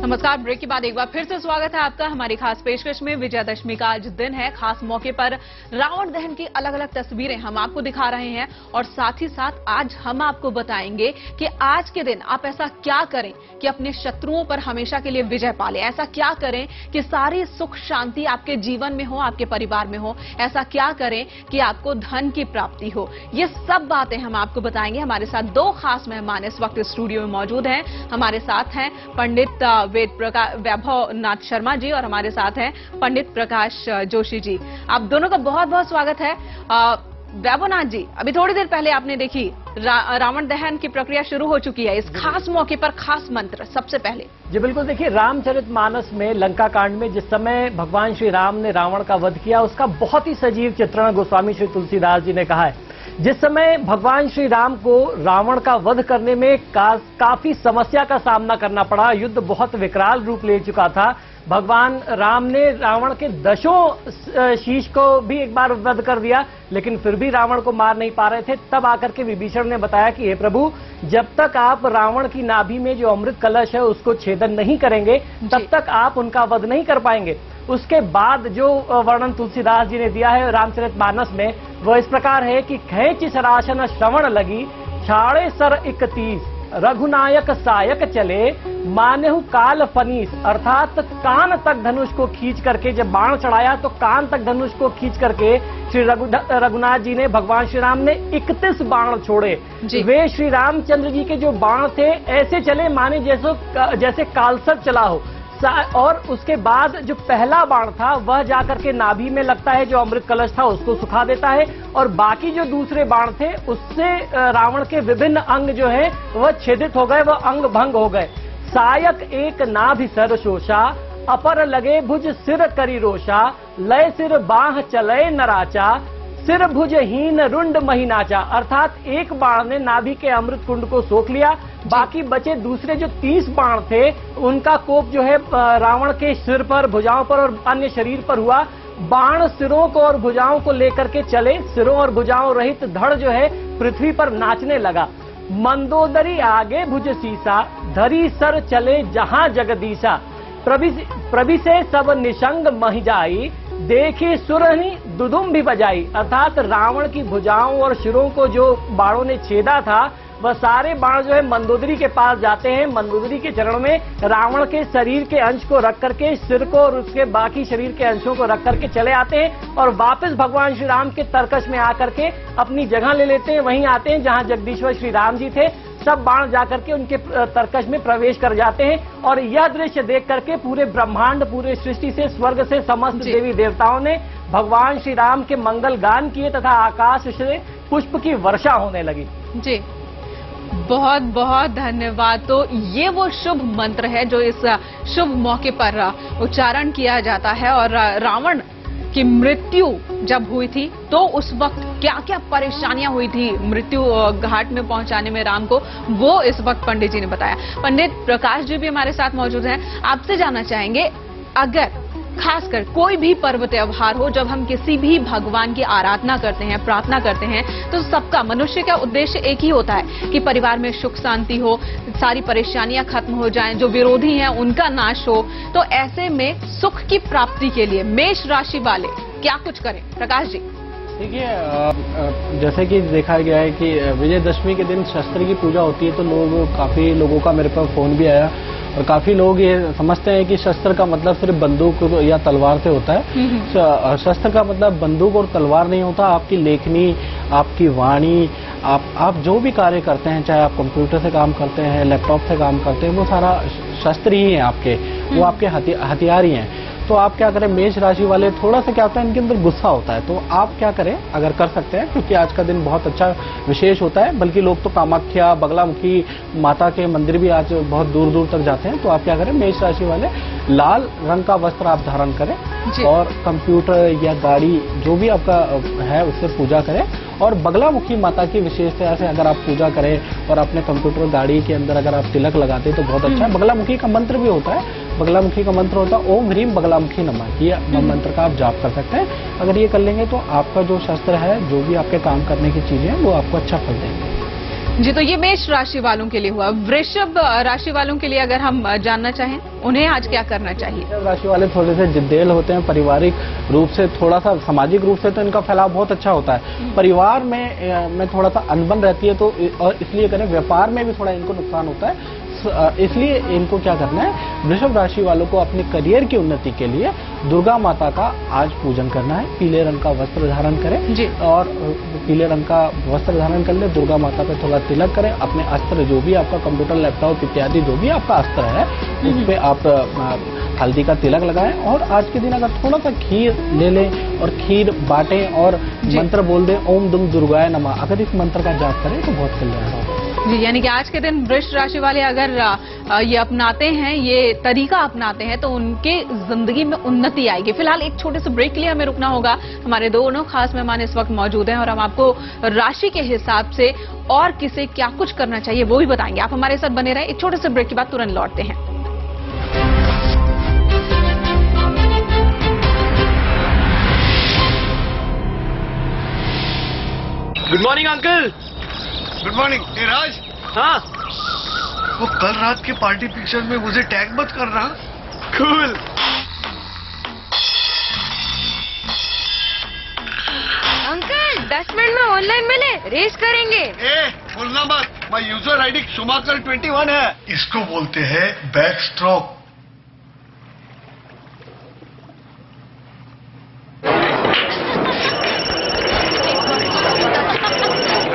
नमस्कार। ब्रेक के बाद एक बार फिर से स्वागत है आपका हमारी खास पेशकश में। विजयादशमी का आज दिन है। खास मौके पर रावण दहन की अलग अलग तस्वीरें हम आपको दिखा रहे हैं और साथ ही साथ आज हम आपको बताएंगे कि आज के दिन आप ऐसा क्या करें कि अपने शत्रुओं पर हमेशा के लिए विजय पाले। ऐसा क्या करें कि सारी सुख शांति आपके जीवन में हो, आपके परिवार में हो। ऐसा क्या करें कि आपको धन की प्राप्ति हो। ये सब बातें हम आपको बताएंगे। हमारे साथ दो खास मेहमान इस वक्त स्टूडियो में मौजूद हैं। हमारे साथ हैं पंडित वैभव नाथ शर्मा जी और हमारे साथ हैं पंडित प्रकाश जोशी जी। आप दोनों का बहुत बहुत स्वागत है। वैभव नाथ जी, अभी थोड़ी देर पहले आपने देखी रावण दहन की प्रक्रिया शुरू हो चुकी है। इस खास मौके पर खास मंत्र सबसे पहले जी बिल्कुल। देखिए, रामचरितमानस में लंका कांड में जिस समय भगवान श्री राम ने रावण का वध किया, उसका बहुत ही सजीव चित्रण गोस्वामी श्री तुलसीदास जी ने कहा है। जिस समय भगवान श्री राम को रावण का वध करने में काफी समस्या का सामना करना पड़ा, युद्ध बहुत विकराल रूप ले चुका था। भगवान राम ने रावण के 10 शीश को भी एक बार वध कर दिया, लेकिन फिर भी रावण को मार नहीं पा रहे थे। तब आकर के विभीषण ने बताया कि हे प्रभु, जब तक आप रावण की नाभि में जो अमृत कलश है उसको छेदन नहीं करेंगे, तब तक आप उनका वध नहीं कर पाएंगे। उसके बाद जो वर्णन तुलसीदास जी ने दिया है रामचरितमानस में, वो इस प्रकार है कि खैंच सरासन श्रवण लगी, छाड़े सर 31, रघुनायक सायक चले, मानेहु काल फनीस। अर्थात कान तक धनुष को खींच करके जब बाण चढ़ाया तो कान तक धनुष को खींच करके श्री रघुनाथ जी ने, भगवान श्री राम ने 31 बाण छोड़े। वे श्री रामचंद्र जी के जो बाण थे ऐसे चले माने जैसे कालसर्प चला हो। और उसके बाद जो पहला बाण था वह जाकर के नाभि में लगता है, जो अमृत कलश था उसको सुखा देता है, और बाकी जो दूसरे बाण थे उससे रावण के विभिन्न अंग जो है वह छेदित हो गए, वह अंग भंग हो गए। सायक एक नाभि सर शोषा, अपर लगे भुज सिर करी रोषा, लय सिर बाह चले नराचा, सिर भुज हीन रुंड महीनाचा। अर्थात एक बाण ने नाभि के अमृत कुंड को सोख लिया, बाकी बचे दूसरे जो 30 बाण थे उनका कोप जो है रावण के सिर पर, भुजाओं पर और अन्य शरीर पर हुआ। बाण सिरों को और भुजाओं को लेकर के चले, सिरों और भुजाओं रहित धड़ जो है पृथ्वी पर नाचने लगा। मंदोदरी आगे भुज सीसा, धरी सर चले जहां जगदीशा, प्रभि से सब निशंग महि जाई, देखी सुरही दुदुम भी बजाई। अर्थात रावण की भुजाओं और सिरों को जो बाणों ने छेदा था वह सारे बाण जो है मंदोदरी के पास जाते हैं। मंदोदरी के चरण में रावण के शरीर के अंश को रख करके, सिर को और उसके बाकी शरीर के अंशों को रख करके चले आते हैं और वापस भगवान श्री राम के तरकश में आकर के अपनी जगह ले लेते हैं। वहीं आते हैं जहां जगदीश्वर श्री राम जी थे। सब बाण जाकर के उनके तरकश में प्रवेश कर जाते हैं और यह दृश्य देख करके पूरे ब्रह्मांड, पूरे सृष्टि से, स्वर्ग से समस्त देवी देवताओं ने भगवान श्री राम के मंगल गान किए तथा आकाश से पुष्प की वर्षा होने लगी। जी, बहुत बहुत धन्यवाद। तो ये वो शुभ मंत्र है जो इस शुभ मौके पर उच्चारण किया जाता है। और रावण की मृत्यु जब हुई थी तो उस वक्त क्या क्या परेशानियां हुई थी मृत्यु घाट में पहुंचाने में राम को, वो इस वक्त पंडित जी ने बताया। पंडित प्रकाश जी भी हमारे साथ मौजूद हैं। आपसे जानना चाहेंगे, अगर खासकर कोई भी पर्व त्योहार हो, जब हम किसी भी भगवान की आराधना करते हैं, प्रार्थना करते हैं, तो सबका, मनुष्य का उद्देश्य एक ही होता है कि परिवार में सुख शांति हो, सारी परेशानियां खत्म हो जाएं, जो विरोधी हैं उनका नाश हो। तो ऐसे में सुख की प्राप्ति के लिए मेष राशि वाले क्या कुछ करें? प्रकाश जी। देखिए, जैसे कि देखा गया है कि विजयदशमी के दिन शस्त्र की पूजा होती है, तो काफी लोगों का मेरे पास फोन भी आया और काफी लोग ये समझते हैं कि शस्त्र का मतलब सिर्फ बंदूक या तलवार से होता है। शस्त्र का मतलब बंदूक और तलवार नहीं होता। आपकी लेखनी, आपकी वाणी, आप जो भी कार्य करते हैं, चाहे आप कंप्यूटर से काम करते हैं, लैपटॉप से काम करते हैं, वो सारा शस्त्र ही है आपके, वो आपके हथियार ही हैं। तो आप क्या करें, मेष राशि वाले थोड़ा सा क्या होता है, इनके अंदर गुस्सा होता है। तो आप क्या करें, अगर कर सकते हैं, क्योंकि आज का दिन बहुत अच्छा विशेष होता है, बल्कि लोग तो कामाख्या, बगलामुखी माता के मंदिर भी आज बहुत दूर दूर तक जाते हैं। तो आप क्या करें, मेष राशि वाले लाल रंग का वस्त्र आप धारण करें और कंप्यूटर या गाड़ी जो भी आपका है उससे पूजा करें। और बगलामुखी माता की विशेषता से अगर आप पूजा करें और अपने कंप्यूटर गाड़ी के अंदर अगर आप तिलक लगाते तो बहुत अच्छा है। बगलामुखी का मंत्र भी होता है, बगलामुखी का मंत्र होता है ओम ह्रीम बगलामुखी नमः। ये मंत्र का आप जाप कर सकते हैं। अगर ये कर लेंगे तो आपका जो शस्त्र है, जो भी आपके काम करने की चीजें हैं, वो आपको अच्छा फल देंगे। जी, तो ये मेष राशि वालों के लिए हुआ। वृषभ राशि वालों के लिए अगर हम जानना चाहें, उन्हें आज क्या करना चाहिए? वृषभ राशि वाले थोड़े से जिद्देल होते हैं, पारिवारिक रूप से थोड़ा सा, सामाजिक रूप से तो इनका फैलाव बहुत अच्छा होता है। परिवार में थोड़ा सा अनबन रहती है, तो और इसलिए करें व्यापार में भी थोड़ा इनको नुकसान होता है। इसलिए इनको क्या करना है, वृषभ राशि वालों को अपने करियर की उन्नति के लिए दुर्गा माता का आज पूजन करना है। पीले रंग का वस्त्र धारण करें जी। और पीले रंग का वस्त्र धारण कर ले, दुर्गा माता पे थोड़ा तिलक करें। अपने अस्त्र जो भी आपका कंप्यूटर, लैपटॉप इत्यादि जो भी आपका अस्त्र है, उस पे आप हल्दी का तिलक लगाएं। और आज के दिन अगर थोड़ा सा खीर ले लें और खीर बांटें और मंत्र बोल दें, ओम दुम दुर्गाय नमः। अगर इस मंत्र का जाप करें तो बहुत कल्याण होगा जी। यानी कि आज के दिन वृष राशि वाले अगर ये अपनाते हैं, ये तरीका अपनाते हैं, तो उनके जिंदगी में उन्नति आएगी। फिलहाल एक छोटे से ब्रेक के लिए हमें रुकना होगा। हमारे दोनों खास मेहमान इस वक्त मौजूद हैं और हम आपको राशि के हिसाब से और किसे क्या कुछ करना चाहिए वो भी बताएंगे। आप हमारे साथ बने रहें। एक छोटे से ब्रेक के बाद तुरंत लौटते हैं। Good morning uncle. Good morning. Raj, हाँ, वो कल रात के पार्टी पिक्चर में मुझे टैग मत करना। कूल। अंकल 10 मिनट में ऑनलाइन मिले, रेस करेंगे। बोलना मत, माय यूजर आईडी शुमाकर 21 है। इसको बोलते हैं बैक स्ट्रोक।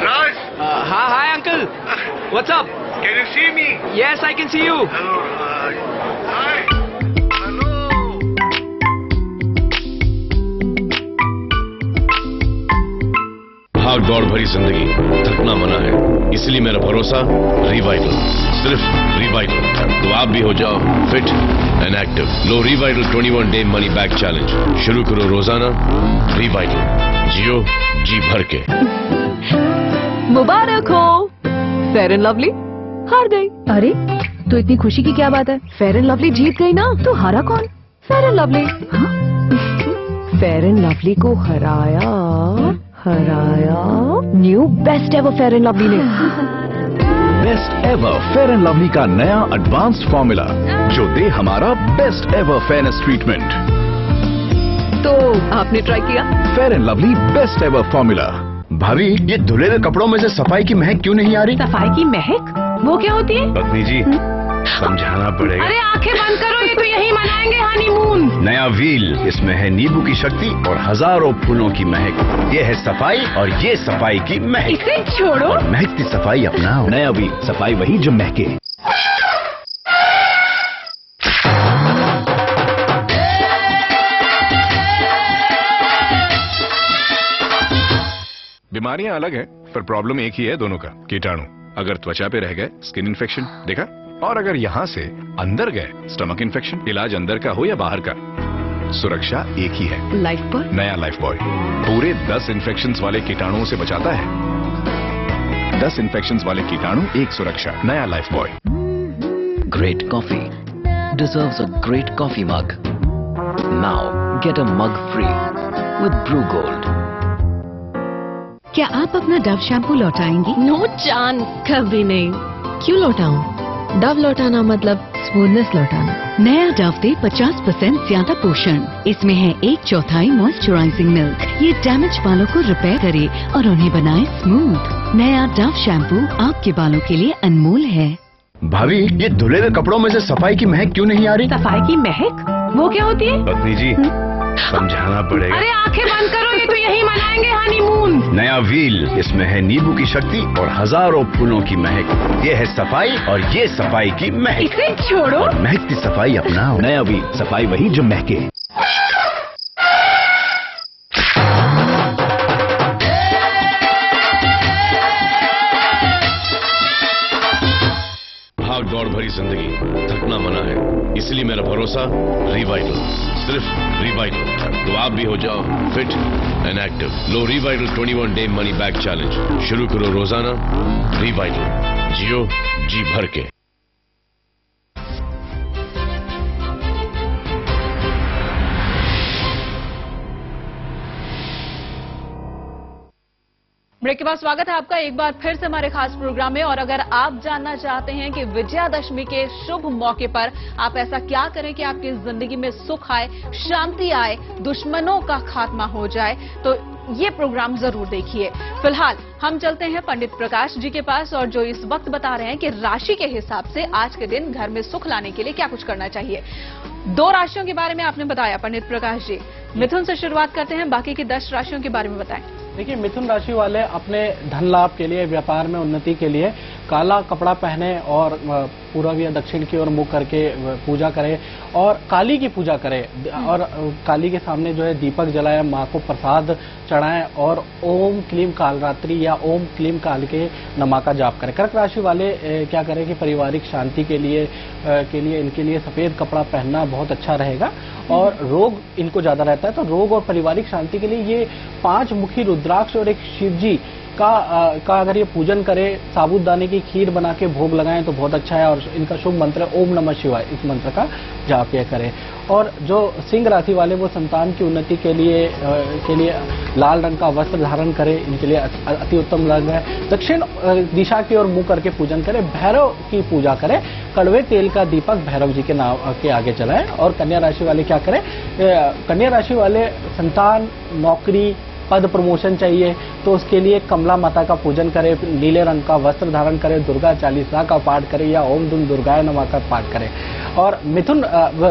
राज। हाँ, hi uncle, what's up? Can you see me? Yes, I can see you. Hello Raj. Hi. Hello. भाग दौड़ भरी जिंदगी, थकना मना है, इसलिए मेरा भरोसा रिवाइटल, सिर्फ रिवाइटल। तो आप भी हो जाओ fit and active. Low Revital 21 day money back challenge, शुरू करो रोजाना रिवाइटल, जियो जी भर के। मुबारक हो, फेयर एंड लवली हार गई। अरे तो इतनी खुशी की क्या बात है? फेयर एंड लवली जीत गई ना, तो हारा कौन? Fair and Lovely. Fair and Lovely को हराया new best ever Fair and Lovely ने। Best ever Fair and Lovely का नया एडवांस्ड फॉर्मूला जो दे हमारा बेस्ट एवर फेयरनेस ट्रीटमेंट। तो आपने ट्राई किया? Fair and Lovely best ever formula. भाभी, ये धुले हुए कपड़ों में से सफाई की महक क्यों नहीं आ रही? सफाई की महक? वो क्या होती है? पत्नी जी, समझाना पड़ेगा। अरे आंखें बंद करो, ये तो यही मनाएंगे हनीमून। नया व्हील, इसमें है नींबू की शक्ति और हजारों फूलों की महक। ये है सफाई और ये सफाई की महक। इसे छोड़ो और महकती सफाई अपनाओ। नया व्हील, सफाई वही जो महके। बीमारियां अलग हैं, पर प्रॉब्लम एक ही है दोनों का, कीटाणु। अगर त्वचा पे रह गए, स्किन इन्फेक्शन, देखा? और अगर यहाँ से अंदर गए, स्टमक इन्फेक्शन। इलाज अंदर का हो या बाहर का, सुरक्षा एक ही है। Life boy. नया लाइफ बॉय पूरे 10 इन्फेक्शंस वाले कीटाणुओं से बचाता है। 10 इन्फेक्शंस वाले कीटाणु, एक सुरक्षा। नया life boy. Great coffee deserves a great coffee mug. Now get a mug free with Brew Gold. क्या आप अपना डव शैम्पू लौटाएंगी? नो चांद, कभी नहीं। क्यों लौटाऊं? डव लौटाना मतलब स्मूथनेस लौटाना। नया डव दे 50% ज्यादा पोषण। इसमें है 1/4 मॉइस्चराइजिंग मिल्क। ये डैमेज बालों को रिपेयर करे और उन्हें बनाए स्मूथ। नया डव शैम्पू आपके बालों के लिए अनमोल है। भाभी, ये धुले हुए कपड़ों में से सफाई की महक क्यों नहीं आ रही? सफाई की महक? वो क्या होती है? पत्नी जी, समझाना पड़ेगा। अरे आंखें बंद करो, ये तो यही मनाएंगे हनीमून। नया व्हील, इसमें है नींबू की शक्ति और हजारों फूलों की महक। ये है सफाई और ये सफाई की महक। इसे छोड़ो और महकती सफाई अपनाओ। नया व्हील, सफाई वही जो महके। भाग दौड़ भरी जिंदगी, थकना मना है, इसलिए मेरा भरोसा रिवाइटल, सिर्फ रिवाइटल। तो आप भी हो जाओ fit and active. Low Revital 21 day money back challenge, शुरू करो रोजाना रिवाइटल, जियो जी भर के। ब्रेक के बाद स्वागत है आपका एक बार फिर से हमारे खास प्रोग्राम में। और अगर आप जानना चाहते हैं कि विजयादशमी के शुभ मौके पर आप ऐसा क्या करें कि आपकी जिंदगी में सुख आए, शांति आए, दुश्मनों का खात्मा हो जाए, तो ये प्रोग्राम जरूर देखिए। फिलहाल हम चलते हैं पंडित प्रकाश जी के पास, और जो इस वक्त बता रहे हैं कि राशि के हिसाब से आज के दिन घर में सुख लाने के लिए क्या कुछ करना चाहिए। 2 राशियों के बारे में आपने बताया पंडित प्रकाश जी। मिथुन से शुरुआत करते हैं, बाकी की 10 राशियों के बारे में बताएं। देखिए, मिथुन राशि वाले अपने धन लाभ के लिए, व्यापार में उन्नति के लिए काला कपड़ा पहने और पूर्व या दक्षिण की ओर मुख करके पूजा करें और काली की पूजा करें और काली के सामने जो है दीपक जलाएं, माँ को प्रसाद चढ़ाएं और ओम क्लीम कालरात्रि या ओम क्लीम काल के नमा का जाप करें। कर्क राशि वाले क्या करें कि पारिवारिक शांति के लिए इनके लिए सफेद कपड़ा पहनना बहुत अच्छा रहेगा। और रोग इनको ज्यादा रहता है, तो रोग और पारिवारिक शांति के लिए ये 5 मुखी रुद्राक्ष और एक शिव जी का अगर ये पूजन करें, साबूदाने की खीर बना के भोग लगाएं तो बहुत अच्छा है। और इनका शुभ मंत्र ओम नमः शिवाय, इस मंत्र का जाप ये करें। और जो सिंह राशि वाले वो संतान की उन्नति के लिए लाल रंग का वस्त्र धारण करें, इनके लिए अति उत्तम रंग है। दक्षिण दिशा की ओर मुंह करके पूजन करें, भैरव की पूजा करें, कड़वे तेल का दीपक भैरव जी के नाम के आगे जलाएं। और कन्या राशि वाले क्या करें, कन्या राशि वाले संतान, नौकरी, पद प्रमोशन चाहिए तो उसके लिए कमला माता का पूजन करें, नीले रंग का वस्त्र धारण करें, दुर्गा चालीसा का पाठ करें या ओम दुम दुर्गाय नमः का पाठ करें। और मिथुन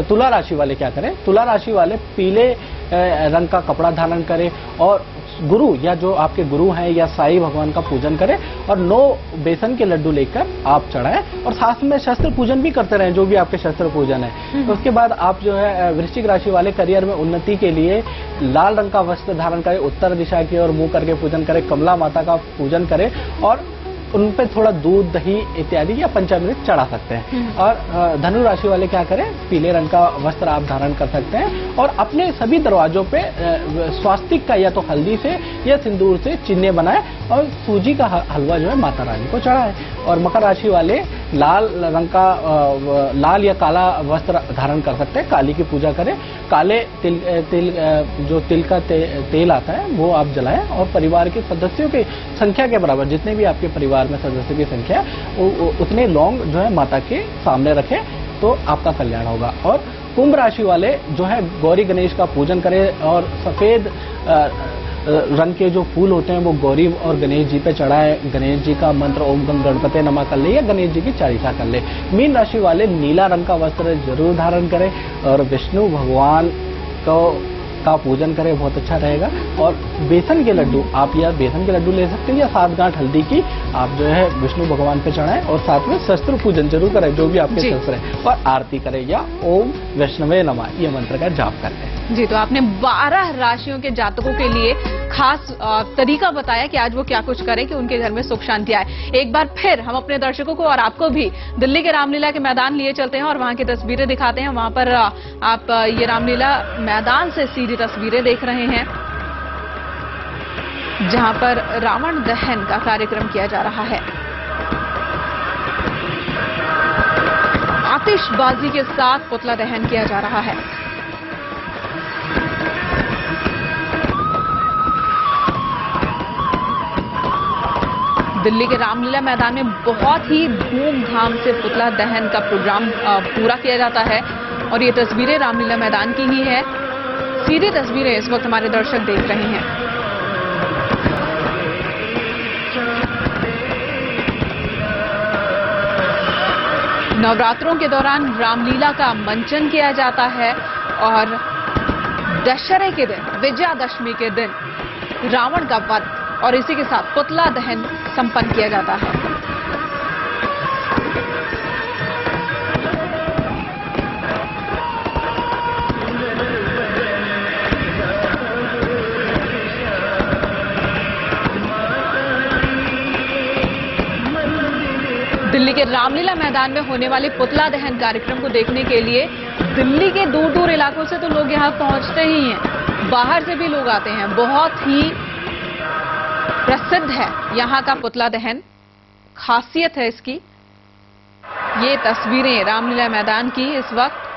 तुला राशि वाले क्या करें, तुला राशि वाले पीले रंग का कपड़ा धारण करें और गुरु या जो आपके गुरु हैं या साईं भगवान का पूजन करें और 9 बेसन के लड्डू लेकर आप चढ़ाएं और साथ में शस्त्र पूजन भी करते रहें, जो भी आपके शस्त्र पूजन है। तो उसके बाद आप जो है वृश्चिक राशि वाले करियर में उन्नति के लिए लाल रंग का वस्त्र धारण करें, उत्तर दिशा की ओर मुंह करके पूजन करें, कमला माता का पूजन करें और उन पे थोड़ा दूध, दही इत्यादि या पंचामृत चढ़ा सकते हैं। और धनु राशि वाले क्या करें, पीले रंग का वस्त्र आप धारण कर सकते हैं और अपने सभी दरवाजों पे स्वास्तिक का या तो हल्दी से या सिंदूर से चिन्ह बनाएं और सूजी का हलवा जो है माता रानी को चढ़ाएं। और मकर राशि वाले लाल रंग का लाल या काला वस्त्र धारण कर सकते हैं, काली की पूजा करें, काले जो तिल का तेल आता है वो आप जलाएं और परिवार के सदस्यों की संख्या के बराबर जितने भी आपके परिवार में सदस्यों की संख्या उतने लौंग जो है माता के सामने रखें तो आपका कल्याण होगा। और कुंभ राशि वाले जो है गौरी गणेश का पूजन करें और सफेद रंग के जो फूल होते हैं वो गौरी और गणेश जी पे चढ़ाए, गणेश जी का मंत्र ओम गम गणपते नमः कर ले या गणेश जी की चालीसा कर ले। मीन राशि वाले नीला रंग का वस्त्र जरूर धारण करें और विष्णु भगवान का पूजन करें, बहुत अच्छा रहेगा। और बेसन के लड्डू आप या बेसन के लड्डू ले सकते हैं या 7 गांठ हल्दी की आप जो है विष्णु भगवान पे चढ़ाएं और साथ में शस्त्र पूजन जरूर करें, जो भी आपके शस्त्र है, और आरती करें या ओम वैष्णवे नमः ये मंत्र का जाप करें। जी, तो आपने 12 राशियों के जातकों के लिए खास तरीका बताया कि आज वो क्या कुछ करें कि उनके घर में सुख शांति आए। एक बार फिर हम अपने दर्शकों को और आपको भी दिल्ली के रामलीला के मैदान लिए चलते हैं और वहां की तस्वीरें दिखाते हैं। वहां पर आप ये रामलीला मैदान से सीधी तस्वीरें देख रहे हैं जहां पर रावण दहन का कार्यक्रम किया जा रहा है। आतिशबाजी के साथ पुतला दहन किया जा रहा है। दिल्ली के रामलीला मैदान में बहुत ही धूमधाम से पुतला दहन का प्रोग्राम पूरा किया जाता है और ये तस्वीरें रामलीला मैदान की ही है। सीधी तस्वीरें इस वक्त हमारे दर्शक देख रहे हैं। नवरात्रों के दौरान रामलीला का मंचन किया जाता है और दशहरे के दिन, विजयादशमी के दिन रावण का वध और इसी के साथ पुतला दहन संपन्न किया जाता है। दिल्ली के रामलीला मैदान में होने वाले पुतला दहन कार्यक्रम को देखने के लिए दिल्ली के दूर दूर इलाकों से तो लोग यहां पहुंचते ही हैं, बाहर से भी लोग आते हैं। बहुत ही प्रसिद्ध है यहां का पुतला दहन, खासियत है इसकी। ये तस्वीरें रामलीला मैदान की इस वक्त।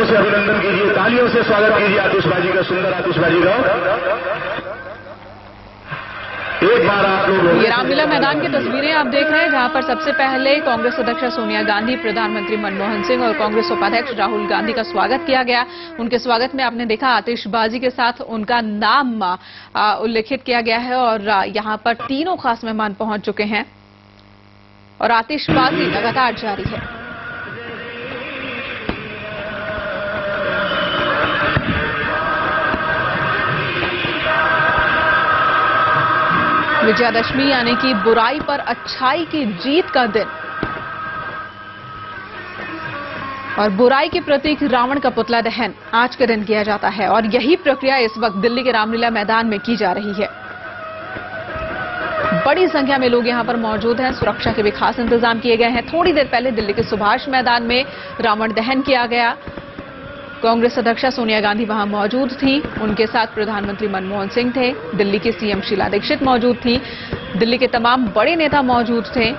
से अभिनंदन कीजिए, तालियों से स्वागत कीजिए आतिशबाजी का, सुंदर आतिशबाजी का। एक बार आप लोग ये रामलीला मैदान की तस्वीरें आप देख रहे हैं, जहां पर सबसे पहले कांग्रेस अध्यक्ष सोनिया गांधी, प्रधानमंत्री मनमोहन सिंह और कांग्रेस उपाध्यक्ष राहुल गांधी का स्वागत किया गया। उनके स्वागत में आपने देखा आतिशबाजी के साथ उनका नाम उल्लेखित किया गया है और यहां पर तीनों खास मेहमान पहुंच चुके हैं और आतिशबाजी लगातार जारी है। विजयादशमी यानी कि बुराई पर अच्छाई की जीत का दिन और बुराई के प्रतीक रावण का पुतला दहन आज के दिन किया जाता है और यही प्रक्रिया इस वक्त दिल्ली के रामलीला मैदान में की जा रही है। बड़ी संख्या में लोग यहां पर मौजूद हैं, सुरक्षा के भी खास इंतजाम किए गए हैं। थोड़ी देर पहले दिल्ली के सुभाष मैदान में रावण दहन किया गया। कांग्रेस अध्यक्ष सोनिया गांधी वहां मौजूद थी, उनके साथ प्रधानमंत्री मनमोहन सिंह थे, दिल्ली की सीएम शीला दीक्षित मौजूद थी, दिल्ली के तमाम बड़े नेता मौजूद थे,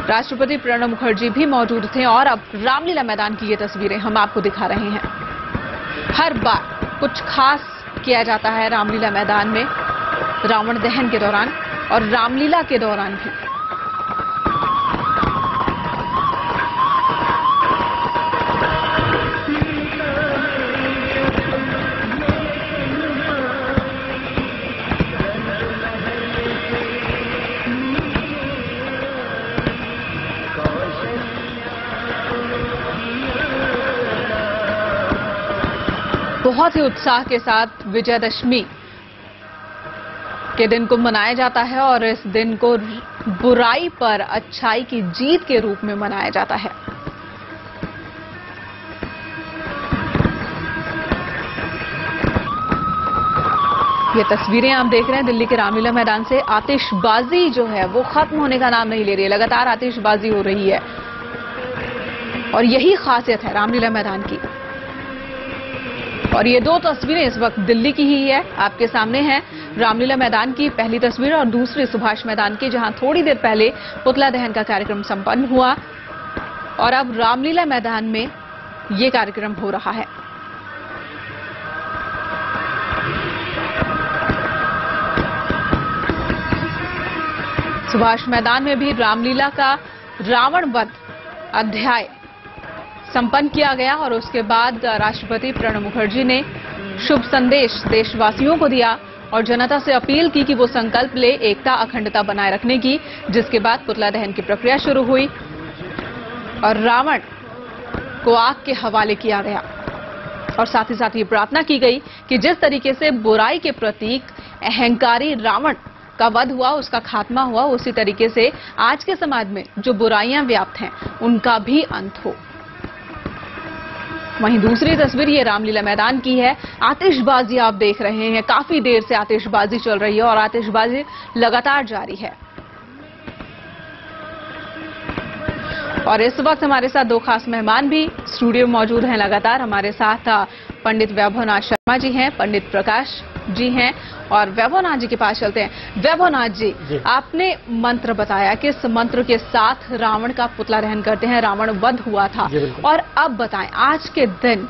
राष्ट्रपति प्रणब मुखर्जी भी मौजूद थे और अब रामलीला मैदान की ये तस्वीरें हम आपको दिखा रहे हैं। हर बार कुछ खास किया जाता है रामलीला मैदान में, रावण दहन के दौरान और रामलीला के दौरान भी। बहुत ही उत्साह के साथ विजयादशमी के दिन को मनाया जाता है और इस दिन को बुराई पर अच्छाई की जीत के रूप में मनाया जाता है। ये तस्वीरें आप देख रहे हैं दिल्ली के रामलीला मैदान से। आतिशबाजी जो है वो खत्म होने का नाम नहीं ले रही है, लगातार आतिशबाजी हो रही है और यही खासियत है रामलीला मैदान की। और ये दो तस्वीरें इस वक्त दिल्ली की ही है, आपके सामने है रामलीला मैदान की पहली तस्वीर और दूसरी सुभाष मैदान की, जहां थोड़ी देर पहले पुतला दहन का कार्यक्रम संपन्न हुआ और अब रामलीला मैदान में ये कार्यक्रम हो रहा है। सुभाष मैदान में भी रामलीला का रावण वध अध्याय संपन्न किया गया और उसके बाद राष्ट्रपति प्रणब मुखर्जी ने शुभ संदेश देशवासियों को दिया और जनता से अपील की कि वो संकल्प ले एकता अखंडता बनाए रखने की, जिसके बाद पुतला दहन की प्रक्रिया शुरू हुई और रावण को आग के हवाले किया गया और साथ ही साथ ये प्रार्थना की गई कि जिस तरीके से बुराई के प्रतीक अहंकारी रावण का वध हुआ, उसका खात्मा हुआ, उसी तरीके से आज के समाज में जो बुराइयां व्याप्त हैं उनका भी अंत हो। वहीं दूसरी तस्वीर ये रामलीला मैदान की है। आतिशबाजी आप देख रहे हैं, काफी देर से आतिशबाजी चल रही है और आतिशबाजी लगातार जारी है। और इस वक्त हमारे साथ दो खास मेहमान भी स्टूडियो में मौजूद हैं। लगातार हमारे साथ पंडित वैभवनाथ शर्मा जी हैं, पंडित प्रकाश जी हैं और वैभवनाथ जी के पास चलते हैं। वैभवनाथ जी, आपने मंत्र बताया कि इस मंत्र के साथ रावण का पुतला दहन करते हैं, रावण वध हुआ था और अब बताएं आज के दिन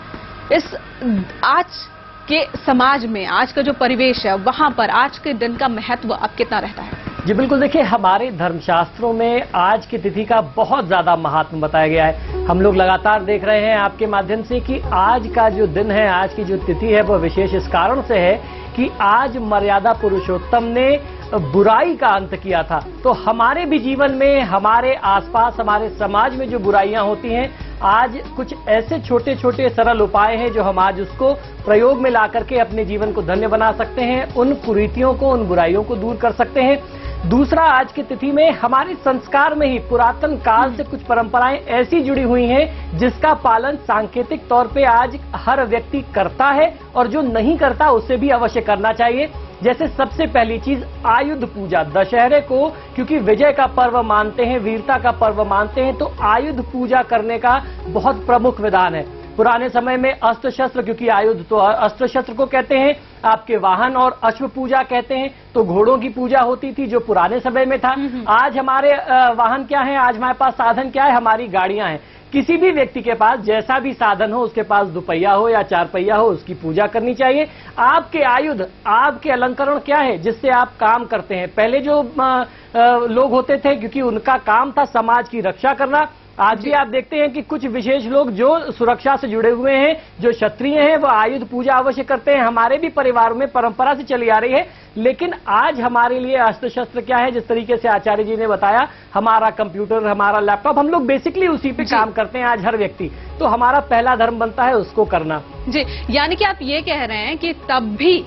आज के समाज में आज का जो परिवेश है वहां पर आज के दिन का महत्व अब कितना रहता है? जी बिल्कुल, देखिए हमारे धर्मशास्त्रों में आज की तिथि का बहुत ज्यादा महात्म बताया गया है। हम लोग लगातार देख रहे हैं आपके माध्यम से कि आज का जो दिन है, आज की जो तिथि है वो विशेष इस कारण से है कि आज मर्यादा पुरुषोत्तम ने बुराई का अंत किया था। तो हमारे भी जीवन में, हमारे आसपास, हमारे समाज में जो बुराइयां होती हैं, आज कुछ ऐसे छोटे छोटे सरल उपाय हैं जो हम आज उसको प्रयोग में ला करके अपने जीवन को धन्य बना सकते हैं, उन कुरीतियों को, उन बुराइयों को दूर कर सकते हैं। दूसरा, आज की तिथि में हमारे संस्कार में ही पुरातन काल से कुछ परंपराएं ऐसी जुड़ी हुई हैं जिसका पालन सांकेतिक तौर पे आज हर व्यक्ति करता है और जो नहीं करता उसे भी अवश्य करना चाहिए। जैसे सबसे पहली चीज आयुध पूजा। दशहरे को क्योंकि विजय का पर्व मानते हैं, वीरता का पर्व मानते हैं, तो आयुध पूजा करने का बहुत प्रमुख विधान है। पुराने समय में अस्त्र शस्त्र, क्योंकि आयुध तो अस्त्र शस्त्र को कहते हैं, आपके वाहन और अश्व पूजा कहते हैं, तो घोड़ों की पूजा होती थी जो पुराने समय में था। आज हमारे वाहन क्या है, आज हमारे पास साधन क्या है, हमारी गाड़ियां हैं। किसी भी व्यक्ति के पास जैसा भी साधन हो, उसके पास दुपहिया हो या चार पहिया हो, उसकी पूजा करनी चाहिए। आपके आयुध, आपके अलंकरण क्या है जिससे आप काम करते हैं। पहले जो लोग होते थे, क्योंकि उनका काम था समाज की रक्षा करना। आज भी आप देखते हैं कि कुछ विशेष लोग जो सुरक्षा से जुड़े हुए हैं, जो क्षत्रिय हैं, वो आयुध पूजा अवश्य करते हैं। हमारे भी परिवारों में परंपरा से चली आ रही है। लेकिन आज हमारे लिए अस्त्र शस्त्र क्या है, जिस तरीके से आचार्य जी ने बताया, हमारा कंप्यूटर, हमारा लैपटॉप, हम लोग बेसिकली उसी पे काम करते हैं आज हर व्यक्ति। तो हमारा पहला धर्म बनता है उसको करना। जी, यानी कि आप ये कह रहे हैं कि तब भी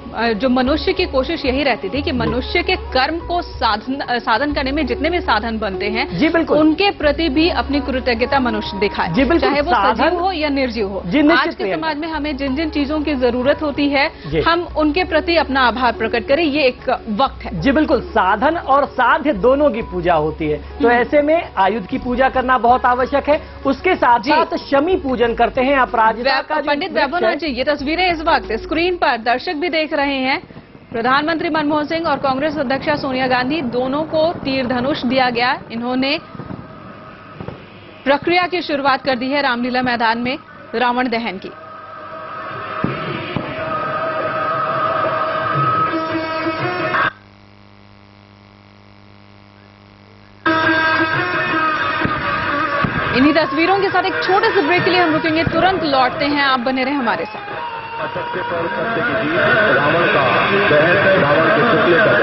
जो मनुष्य की कोशिश यही रहती थी कि मनुष्य के कर्म को साधन करने में जितने भी साधन बनते हैं, जी बिल्कुल, उनके प्रति भी अपनी कृतज्ञता मनुष्य दिखाए, जी बिल्कुल, चाहे वो सजीव हो या निर्जीव हो। आज के समाज में हमें जिन जिन चीजों की जरूरत होती है, हम उनके प्रति अपना आभार प्रकट करें, ये एक वक्त है। जी बिल्कुल, साधन और साध्य दोनों की पूजा होती है। तो ऐसे में आयुध की पूजा करना बहुत आवश्यक है। उसके साथ साथ शमी पूजन करते हैं, अपराजिता का। पंडित वैभवनाथ जी, ये तस्वीरें इस वक्त स्क्रीन पर दर्शक भी देख रहे हैं। प्रधानमंत्री मनमोहन सिंह और कांग्रेस अध्यक्षा सोनिया गांधी दोनों को तीर धनुष दिया गया। इन्होंने प्रक्रिया की शुरुआत कर दी है रामलीला मैदान में रावण दहन की। इन्हीं तस्वीरों के साथ एक छोटे से ब्रेक के लिए हम रुकेंगे, तुरंत लौटते हैं, आप बने रहे हमारे साथ। सत्य पर सत्य की जीत, रावण का दहन, रावण के पुतले का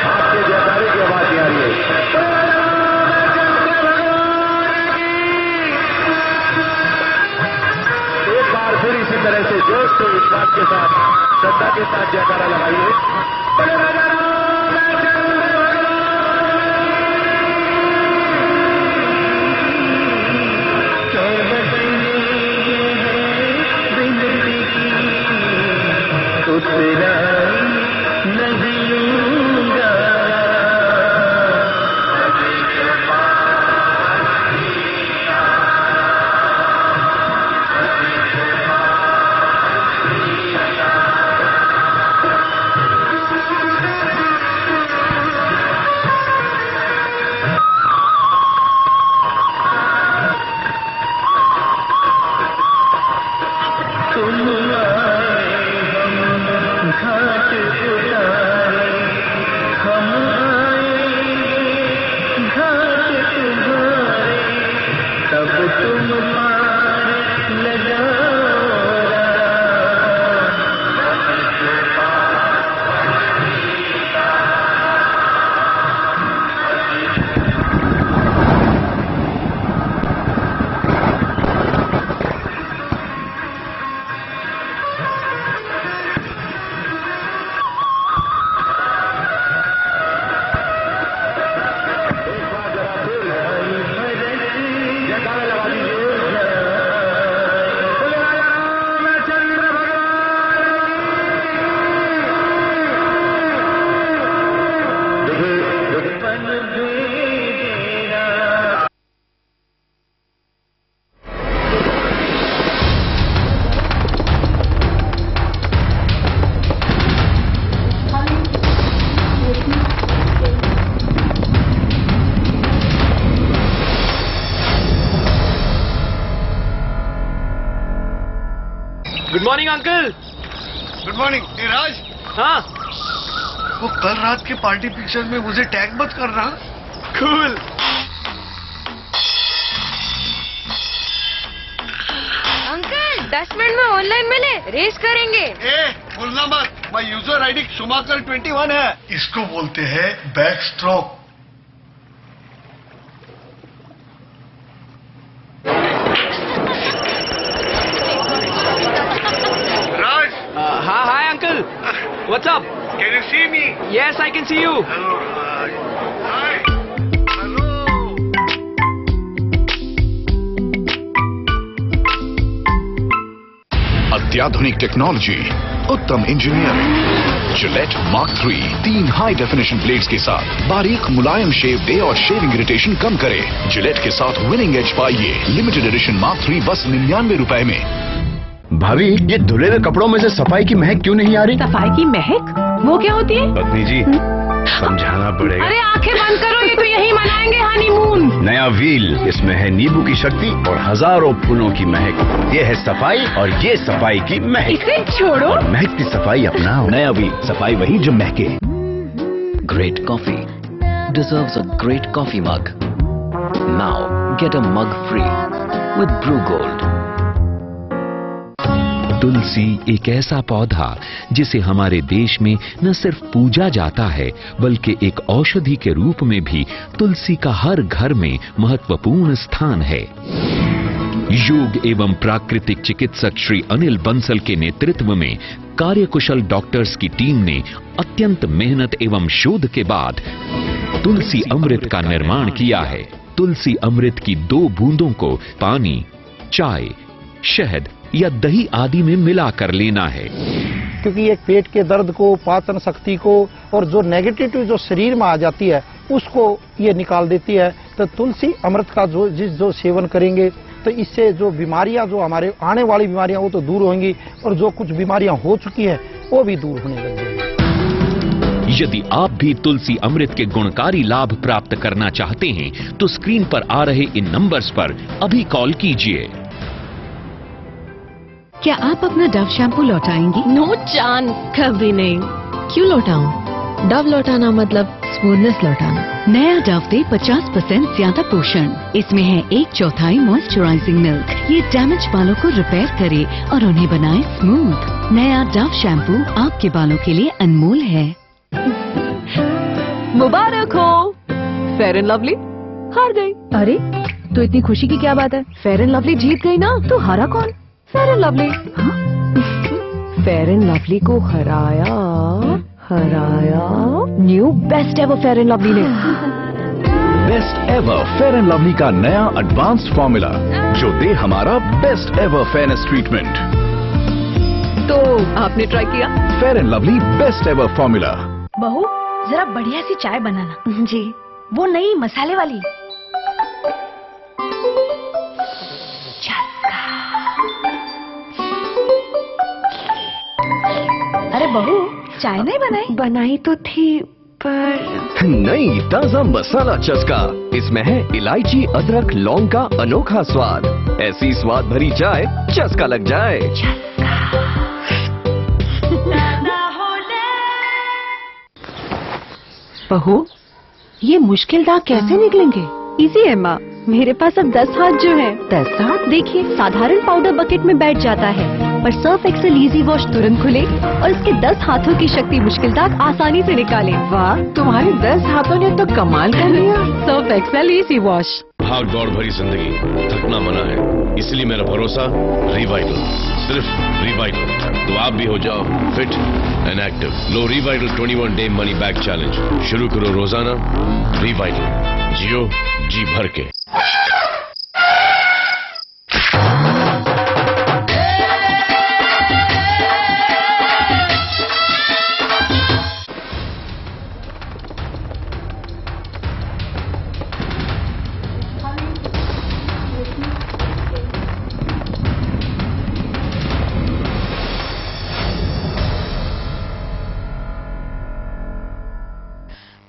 आपके जयकारे की आवाज आ रही है। इसी तरह से जोश से विश्वास के साथ, श्रद्धा के साथ जयकारा लगाइए। Good morning uncle. Good morning. Raj, हाँ, वो कल रात के पार्टी पिक्चर में मुझे टैग मत करना। कूल। अंकल 10 मिनट में ऑनलाइन मिले, रेस करेंगे। बोलना मत, माय यूजर आईडी शुमाकर 21 है। इसको बोलते हैं बैक स्ट्रोक। हाँ, hi uncle. What's up? Can you see me? Yes, I can see you. Hello, Raj. Hi. Hello. अत्याधुनिक टेक्नोलॉजी, उत्तम engineering. Gillette mark 3 3 high definition blades के साथ बारीक मुलायम शेव दे और शेविंग इरिटेशन कम करे। जिलेट के साथ विनिंग एज पाइए। लिमिटेड एडिशन मार्क 3 बस 99 रुपए में। भाभी, ये धुले हुए कपड़ों में से सफाई की महक क्यों नहीं आ रही? सफाई की महक? वो क्या होती है? पत्नी जी, समझाना पड़ेगा। अरे आंखें बंद करो, ये तो यही मनाएंगे हनीमून। नया व्हील, इसमें है नींबू की शक्ति और हजारों फूलों की महक। ये है सफाई और ये सफाई की महक। इसे छोड़ो। महक की सफाई अपनाओ। नया व्हील, सफाई वही जो महके। Great coffee deserves a great coffee mug. Now get a mug free with Brew Gold. तुलसी एक ऐसा पौधा जिसे हमारे देश में न सिर्फ पूजा जाता है बल्कि एक औषधि के रूप में भी तुलसी का हर घर में महत्वपूर्ण स्थान है। योग एवं प्राकृतिक चिकित्सक श्री अनिल बंसल के नेतृत्व में कार्यकुशल डॉक्टर्स की टीम ने अत्यंत मेहनत एवं शोध के बाद तुलसी अमृत का निर्माण किया है। तुलसी अमृत की 2 बूंदों को पानी, चाय, शहद या दही आदि में मिलाकर लेना है। क्योंकि ये पेट के दर्द को, पाचन शक्ति को और जो नेगेटिविटी जो शरीर में आ जाती है उसको ये निकाल देती है। तो तुलसी अमृत का जो सेवन करेंगे तो इससे जो बीमारियां, जो हमारे आने वाली बीमारियां वो तो दूर होंगी और जो कुछ बीमारियां हो चुकी है वो भी दूर होने लगेंगी। यदि आप भी तुलसी अमृत के गुणकारी लाभ प्राप्त करना चाहते हैं तो स्क्रीन पर आ रहे इन नंबर्स पर अभी कॉल कीजिए। क्या आप अपना डव शैम्पू लौटाएंगी? नो चांस, कभी नहीं। क्यों लौटाऊं? डव लौटाना मतलब स्मूथनेस लौटाना। नया डव दे 50% ज्यादा पोषण। इसमें है 1/4 मॉइस्चराइजिंग मिल्क। ये डैमेज बालों को रिपेयर करे और उन्हें बनाए स्मूथ। नया डव शैम्पू आपके बालों के लिए अनमोल है। मुबारक हो, फेयर एंड लवली हार गई। अरे तो इतनी खुशी की क्या बात है? फेयर एंड लवली जीत गई ना, तो हारा कौन? Fair and Lovely. Fair and Lovely को हराया new best ever Fair and Lovely ने। Best ever Fair and Lovely का नया एडवांस्ड फॉर्मूला जो दे हमारा बेस्ट एवर फेयरनेस ट्रीटमेंट। तो आपने ट्राई किया? Fair and Lovely best ever formula. बहू, जरा बढ़िया सी चाय बनाना। जी। वो नहीं, मसाले वाली। अरे बहू, चाय नहीं बनाई? बनाई तो थी पर नई ताजा मसाला चस्का। इसमें है इलायची, अदरक, लौंग का अनोखा स्वाद। ऐसी स्वाद भरी चाय चस्का लग जाए। बहू, ये मुश्किल दाग कैसे निकलेंगे? इजी है माँ, मेरे पास अब 10 हाथ जो है। 10 हाथ? देखिए, साधारण पाउडर बकेट में बैठ जाता है पर सर्फ एक्सेल इजी वॉश तुरंत खुले और इसके 10 हाथों की शक्ति मुश्किल दाग आसानी से निकाले। वाह, तुम्हारे 10 हाथों ने तो कमाल कर लिया। Surf Excel easy wash. भाग दौड़ भरी जिंदगी, थकना मना है, इसलिए मेरा भरोसा रिवाइटल, सिर्फ रिवाइटल। तो आप भी हो जाओ fit and active. Low Revital 21 day money back challenge शुरू करो रोजाना। रिवाइटल, जियो जी भर के।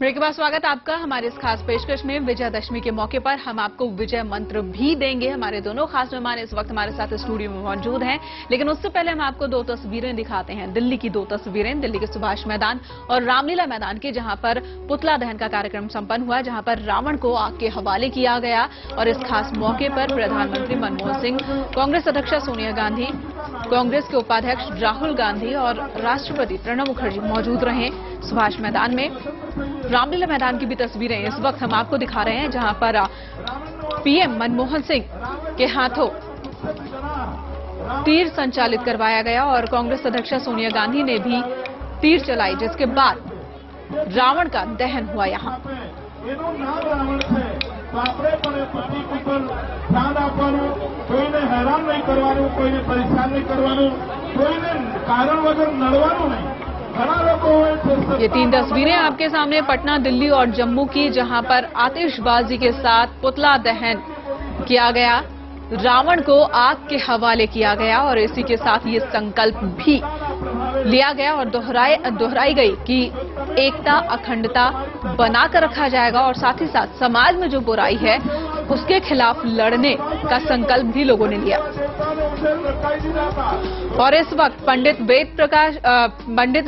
ब्रेक के बाद स्वागत आपका हमारे इस खास पेशकश में। विजयादशमी के मौके पर हम आपको विजय मंत्र भी देंगे। हमारे दोनों खास मेहमान इस वक्त हमारे साथ स्टूडियो में मौजूद हैं, लेकिन उससे पहले हम आपको 2 तस्वीरें दिखाते हैं। दिल्ली की 2 तस्वीरें, दिल्ली के सुभाष मैदान और रामलीला मैदान की, जहां पर पुतला दहन का कार्यक्रम संपन्न हुआ, जहां पर रावण को आग के हवाले किया गया। और इस खास मौके पर प्रधानमंत्री मनमोहन सिंह, कांग्रेस अध्यक्षा सोनिया गांधी, कांग्रेस के उपाध्यक्ष राहुल गांधी और राष्ट्रपति प्रणब मुखर्जी मौजूद रहे सुभाष मैदान में। रामलीला मैदान की भी तस्वीरें इस वक्त हम आपको दिखा रहे हैं, जहां पर पीएम मनमोहन सिंह के हाथों तीर संचालित करवाया गया और कांग्रेस अध्यक्षा सोनिया गांधी ने भी तीर चलाई, जिसके बाद रावण का दहन हुआ। यहां તો આપણે પણ એ ટોપિક ઉપર ધ્યાન આપવાનું, કોઈને હેરાન નહીં કરવાનું, કોઈને પરેશાન નહીં કરવાનું, કોઈને કારણ વગર નડવાનું નહીં। ये 3 तस्वीरें आपके सामने पटना, दिल्ली और जम्मू की, जहां पर आतिशबाजी के साथ पुतला दहन किया गया, रावण को आग के हवाले किया गया और इसी के साथ ये संकल्प भी लिया गया और दोहराई गई कि एकता, अखंडता बनाकर रखा जाएगा और साथ ही साथ समाज में जो बुराई है उसके खिलाफ लड़ने का संकल्प भी लोगों ने लिया। और इस वक्त पंडित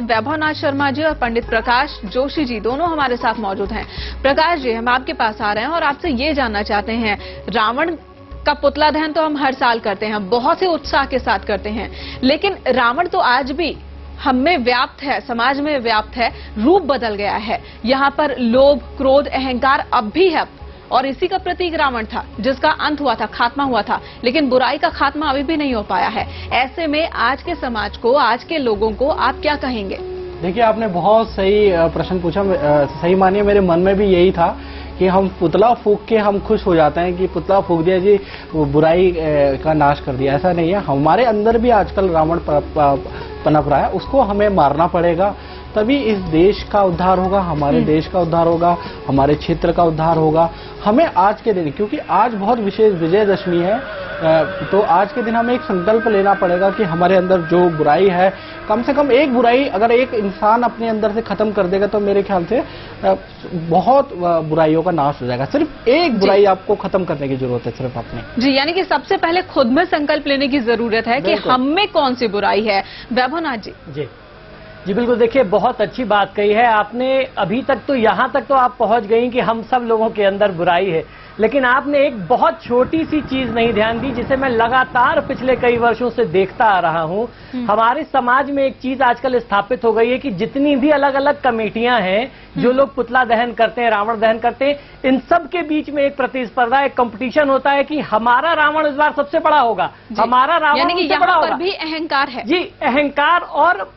वैभवनाथ शर्मा जी और पंडित प्रकाश जोशी जी दोनों हमारे साथ मौजूद हैं। प्रकाश जी, हम आपके पास आ रहे हैं और आपसे ये जानना चाहते हैं, रावण का पुतला दहन तो हम हर साल करते हैं, बहुत ही उत्साह के साथ करते हैं, लेकिन रावण तो आज भी हम में व्याप्त है, समाज में व्याप्त है, रूप बदल गया है। यहाँ पर लोभ, क्रोध, अहंकार अब भी है और इसी का प्रतीक रावण था, जिसका अंत हुआ था, खात्मा हुआ था, लेकिन बुराई का खात्मा अभी भी नहीं हो पाया है। ऐसे में आज के समाज को, आज के लोगों को आप क्या कहेंगे? देखिए, आपने बहुत सही प्रश्न पूछा। सही मानिए, मेरे मन में भी यही था कि हम पुतला फूंक के हम खुश हो जाते हैं कि पुतला फूंक दिया जी, वो बुराई का नाश कर दिया। ऐसा नहीं है, हमारे अंदर भी आजकल रावण पनप रहा है, उसको हमें मारना पड़ेगा, तभी इस देश का उद्धार होगा, हमारे देश का उद्धार होगा, हमारे क्षेत्र का उद्धार होगा। हमें आज के दिन, क्योंकि आज बहुत विशेष विजयदशमी है, तो आज के दिन हमें एक संकल्प लेना पड़ेगा कि हमारे अंदर जो बुराई है, कम से कम एक बुराई अगर एक इंसान अपने अंदर से खत्म कर देगा तो मेरे ख्याल से बहुत बुराइयों का नाश हो जाएगा। सिर्फ एक बुराई आपको खत्म करने की जरूरत है, सिर्फ अपने। जी, यानी कि सबसे पहले खुद में संकल्प लेने की जरूरत है कि हम में कौन सी बुराई है। वैभवनाथ जी। जी बिल्कुल, देखिए बहुत अच्छी बात कही है आपने। अभी तक तो यहाँ तक तो आप पहुंच गई कि हम सब लोगों के अंदर बुराई है, लेकिन आपने एक बहुत छोटी सी चीज नहीं ध्यान दी, जिसे मैं लगातार पिछले कई वर्षों से देखता आ रहा हूँ। हमारे समाज में एक चीज आजकल स्थापित हो गई है कि जितनी भी अलग अलग कमेटियां हैं, जो लोग पुतला दहन करते हैं, रावण दहन करते हैं, इन सब के बीच में एक प्रतिस्पर्धा, एक कंपटीशन होता है कि हमारा रावण इस बार सबसे बड़ा होगा, हमारा रावण सबसे बड़ा होगा। भी अहंकार है जी, अहंकार। और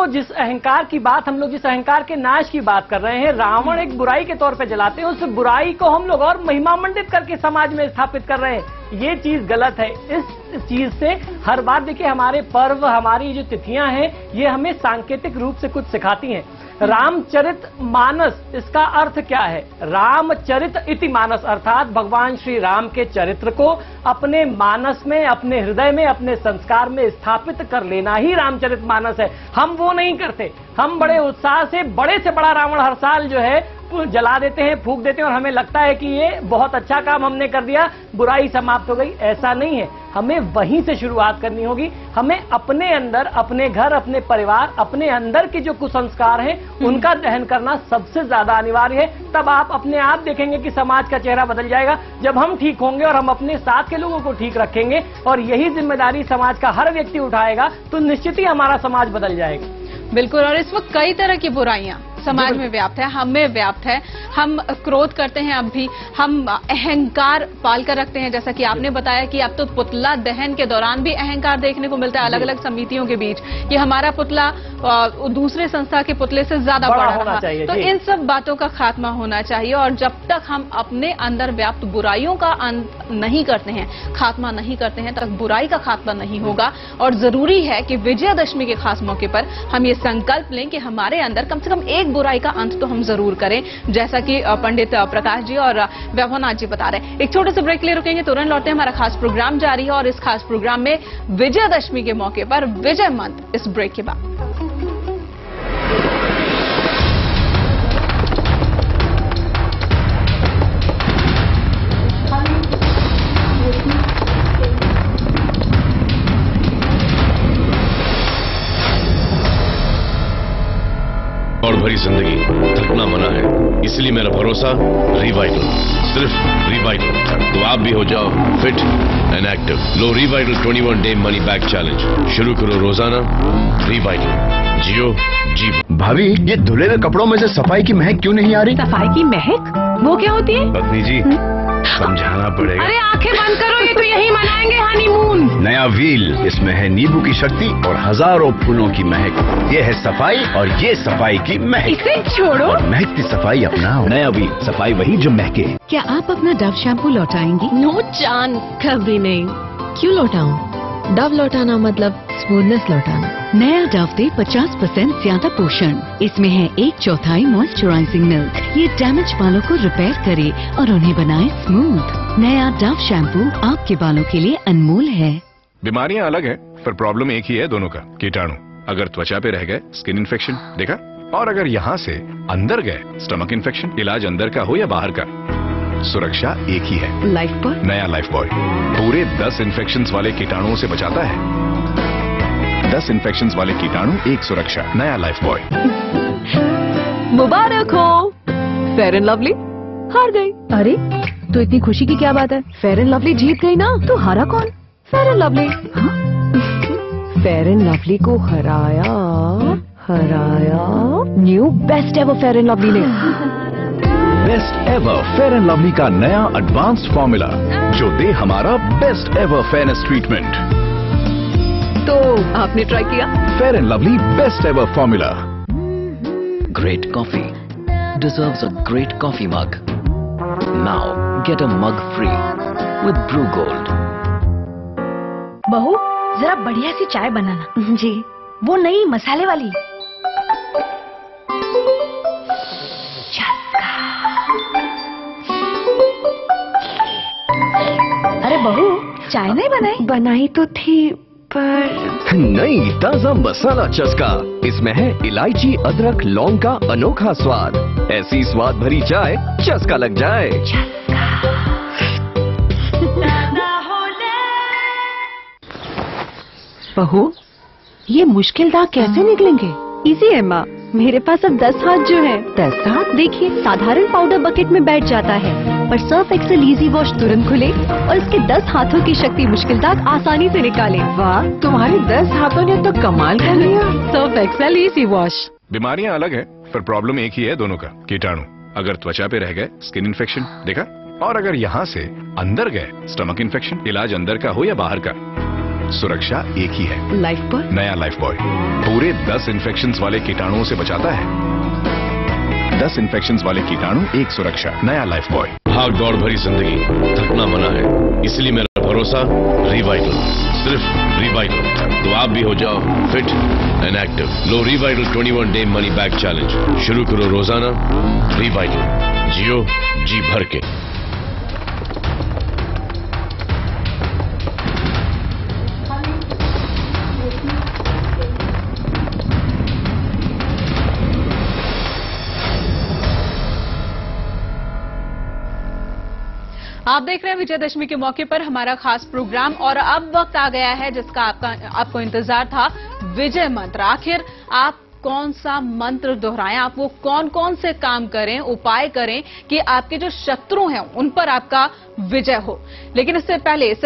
जिस अहंकार की बात हम लोग, जिस अहंकार के नाश की बात कर रहे हैं, रावण एक बुराई के तौर पे जलाते हैं, उस बुराई को हम लोग और महिमामंडित करके समाज में स्थापित कर रहे हैं। ये चीज गलत है। इस चीज से हर बार देखिए, हमारे पर्व, हमारी जो तिथियां हैं, ये हमें सांकेतिक रूप से कुछ सिखाती हैं। रामचरित मानस, इसका अर्थ क्या है? रामचरित इति मानस, अर्थात भगवान श्री राम के चरित्र को अपने मानस में, अपने हृदय में, अपने संस्कार में स्थापित कर लेना ही रामचरित मानस है। हम वो नहीं करते। हम बड़े उत्साह से बड़े से बड़ा रावण हर साल जो है जला देते हैं, फूंक देते हैं और हमें लगता है कि ये बहुत अच्छा काम हमने कर दिया, बुराई समाप्त हो गई। ऐसा नहीं है। हमें वहीं से शुरुआत करनी होगी। हमें अपने अंदर, अपने घर, अपने परिवार, अपने अंदर के जो कुसंस्कार हैं, उनका दहन करना सबसे ज्यादा अनिवार्य है। तब आप अपने आप देखेंगे कि समाज का चेहरा बदल जाएगा। जब हम ठीक होंगे और हम अपने साथ के लोगों को ठीक रखेंगे और यही जिम्मेदारी समाज का हर व्यक्ति उठाएगा, तो निश्चित ही हमारा समाज बदल जाएगा। बिल्कुल। और इस वक्त कई तरह की बुराइयां समाज में व्याप्त है, हम में व्याप्त है। हम क्रोध करते हैं, अब भी हम अहंकार पाल कर रखते हैं, जैसा कि आपने बताया कि अब तो पुतला दहन के दौरान भी अहंकार देखने को मिलता है अलग अलग समितियों के बीच कि हमारा पुतला दूसरे संस्था के पुतले से ज्यादा बड़ा होना चाहिए। तो इन सब बातों का खात्मा होना चाहिए और जब तक हम अपने अंदर व्याप्त बुराइयों का अंत नहीं करते हैं, खात्मा नहीं करते हैं, तब तक बुराई का खात्मा नहीं होगा। और जरूरी है कि विजयादशमी के खास मौके पर हम ये संकल्प लें कि हमारे अंदर कम से कम एक बुराई का अंत तो हम जरूर करें, जैसा कि पंडित प्रकाश जी और वैभवनाथ जी बता रहे हैं। एक छोटे से ब्रेक ले रुकेंगे, तुरंत लौटते हैं। हमारा खास प्रोग्राम जारी है और इस खास प्रोग्राम में विजयादशमी के मौके पर विजय मंत्र इस ब्रेक के बाद। और भरी जिंदगी थकना मना है, इसलिए मेरा भरोसा रिवाइटल, सिर्फ रिवाइटल। तो आप भी हो जाओ fit and active. Low Revital 21 day money back challenge शुरू करो रोजाना। रिवाइटल, जियो जी। भाभी, ये धुले हुए कपड़ों में से सफाई की महक क्यों नहीं आ रही? सफाई की महक? वो क्या होती है? पत्नी जी, समझाना पड़ेगा। अरे आंखें बंद करो, ये तो यही मनाएंगे हनीमून। नया व्हील, इसमें है नींबू की शक्ति और हजारों फूलों की महक। ये है सफाई और ये सफाई की महक। इसे छोड़ो और महकती सफाई अपनाओ। नया व्हील, सफाई वही जो महके। क्या आप अपना डव शैम्पू लौटाएंगी? नो चांद, कभी नहीं। क्यों लौटाऊं? डव लौटाना मतलब स्मूथनेस लौटाना। नया डव दे 50% ज्यादा पोषण। इसमें है 1/4 मॉइस्चराइजिंग मिल्क। ये डैमेज बालों को रिपेयर करे और उन्हें बनाए स्मूथ। नया डव शैम्पू आपके बालों के लिए अनमोल है। बीमारियां अलग है पर प्रॉब्लम एक ही है दोनों का, कीटाणु। अगर त्वचा पे रह गए स्किन इन्फेक्शन, देखा? और अगर यहाँ से अंदर गए स्टमक इन्फेक्शन, इलाज अंदर का हो या बाहर का, सुरक्षा एक ही है। Life boy. नया लाइफ बॉय पूरे 10 इन्फेक्शंस वाले कीटाणुओं से बचाता है। 10 इन्फेक्शंस वाले कीटाणु, एक सुरक्षा। नया लाइफ बॉय। मुबारक हो, फेयर एंड लवली हार गई। अरे तो इतनी खुशी की क्या बात है? फेयर एंड लवली जीत गई ना, तो हारा कौन? Fair and Lovely. Fair and Lovely को हराया new best ever Fair and Lovely ने। Best ever Fair and Lovely का नया एडवांस्ड फॉर्मूला जो दे हमारा बेस्ट एवर फेयरनेस ट्रीटमेंट। तो आपने ट्राई किया? Fair and Lovely best ever formula. Great coffee deserves a great coffee mug. Now get a mug free with Brew Gold. बहू जरा बढ़िया सी चाय बनाना। जी। वो नई मसाले वाली। अरे बहू चाय नहीं बनाई? बनाई तो थी पर नई ताजा मसाला चस्का। इसमें है इलायची, अदरक, लौंग का अनोखा स्वाद। ऐसी स्वाद भरी चाय चस्का लग जाए। बहू ये मुश्किल दाग कैसे निकलेंगे? इजी है माँ, मेरे पास अब 10 हाथ जो है। 10 हाथ? देखिए साधारण पाउडर बकेट में बैठ जाता है, पर सर्फ एक्सेल इजी वॉश तुरंत खुले और इसके 10 हाथों की शक्ति मुश्किल दाग आसानी से निकाले। वाह, तुम्हारे 10 हाथों ने तो कमाल कर लिया। Surf Excel easy wash. बीमारियां अलग है पर प्रॉब्लम एक ही है दोनों का, कीटाणु। अगर त्वचा पे रह गए स्किन इन्फेक्शन, देखा? और अगर यहाँ से अंदर गए स्टमक इन्फेक्शन, इलाज अंदर का हो या बाहर का, सुरक्षा एक ही है। Life boy. नया लाइफ बॉय पूरे 10 इन्फेक्शंस वाले कीटाणुओं से बचाता है। 10 इन्फेक्शंस वाले कीटाणु, एक सुरक्षा। नया लाइफ बॉय। भाग दौड़ भरी जिंदगी, थकना मना है, इसलिए मेरा भरोसा रिवाइटल, सिर्फ रिवाइटल। तो आप भी हो जाओ fit and active. Low Revital 21 day money back challenge शुरू करो रोजाना। रिवाइटल, जियो जी भर के। आप देख रहे हैं विजयदशमी के मौके पर हमारा खास प्रोग्राम, और अब वक्त आ गया है जिसका आपको इंतजार था, विजय मंत्र। आखिर आप कौन सा मंत्र दोहराएं, आप वो कौन कौन से काम करें, उपाय करें कि आपके जो शत्रु हैं उन पर आपका विजय हो। लेकिन इससे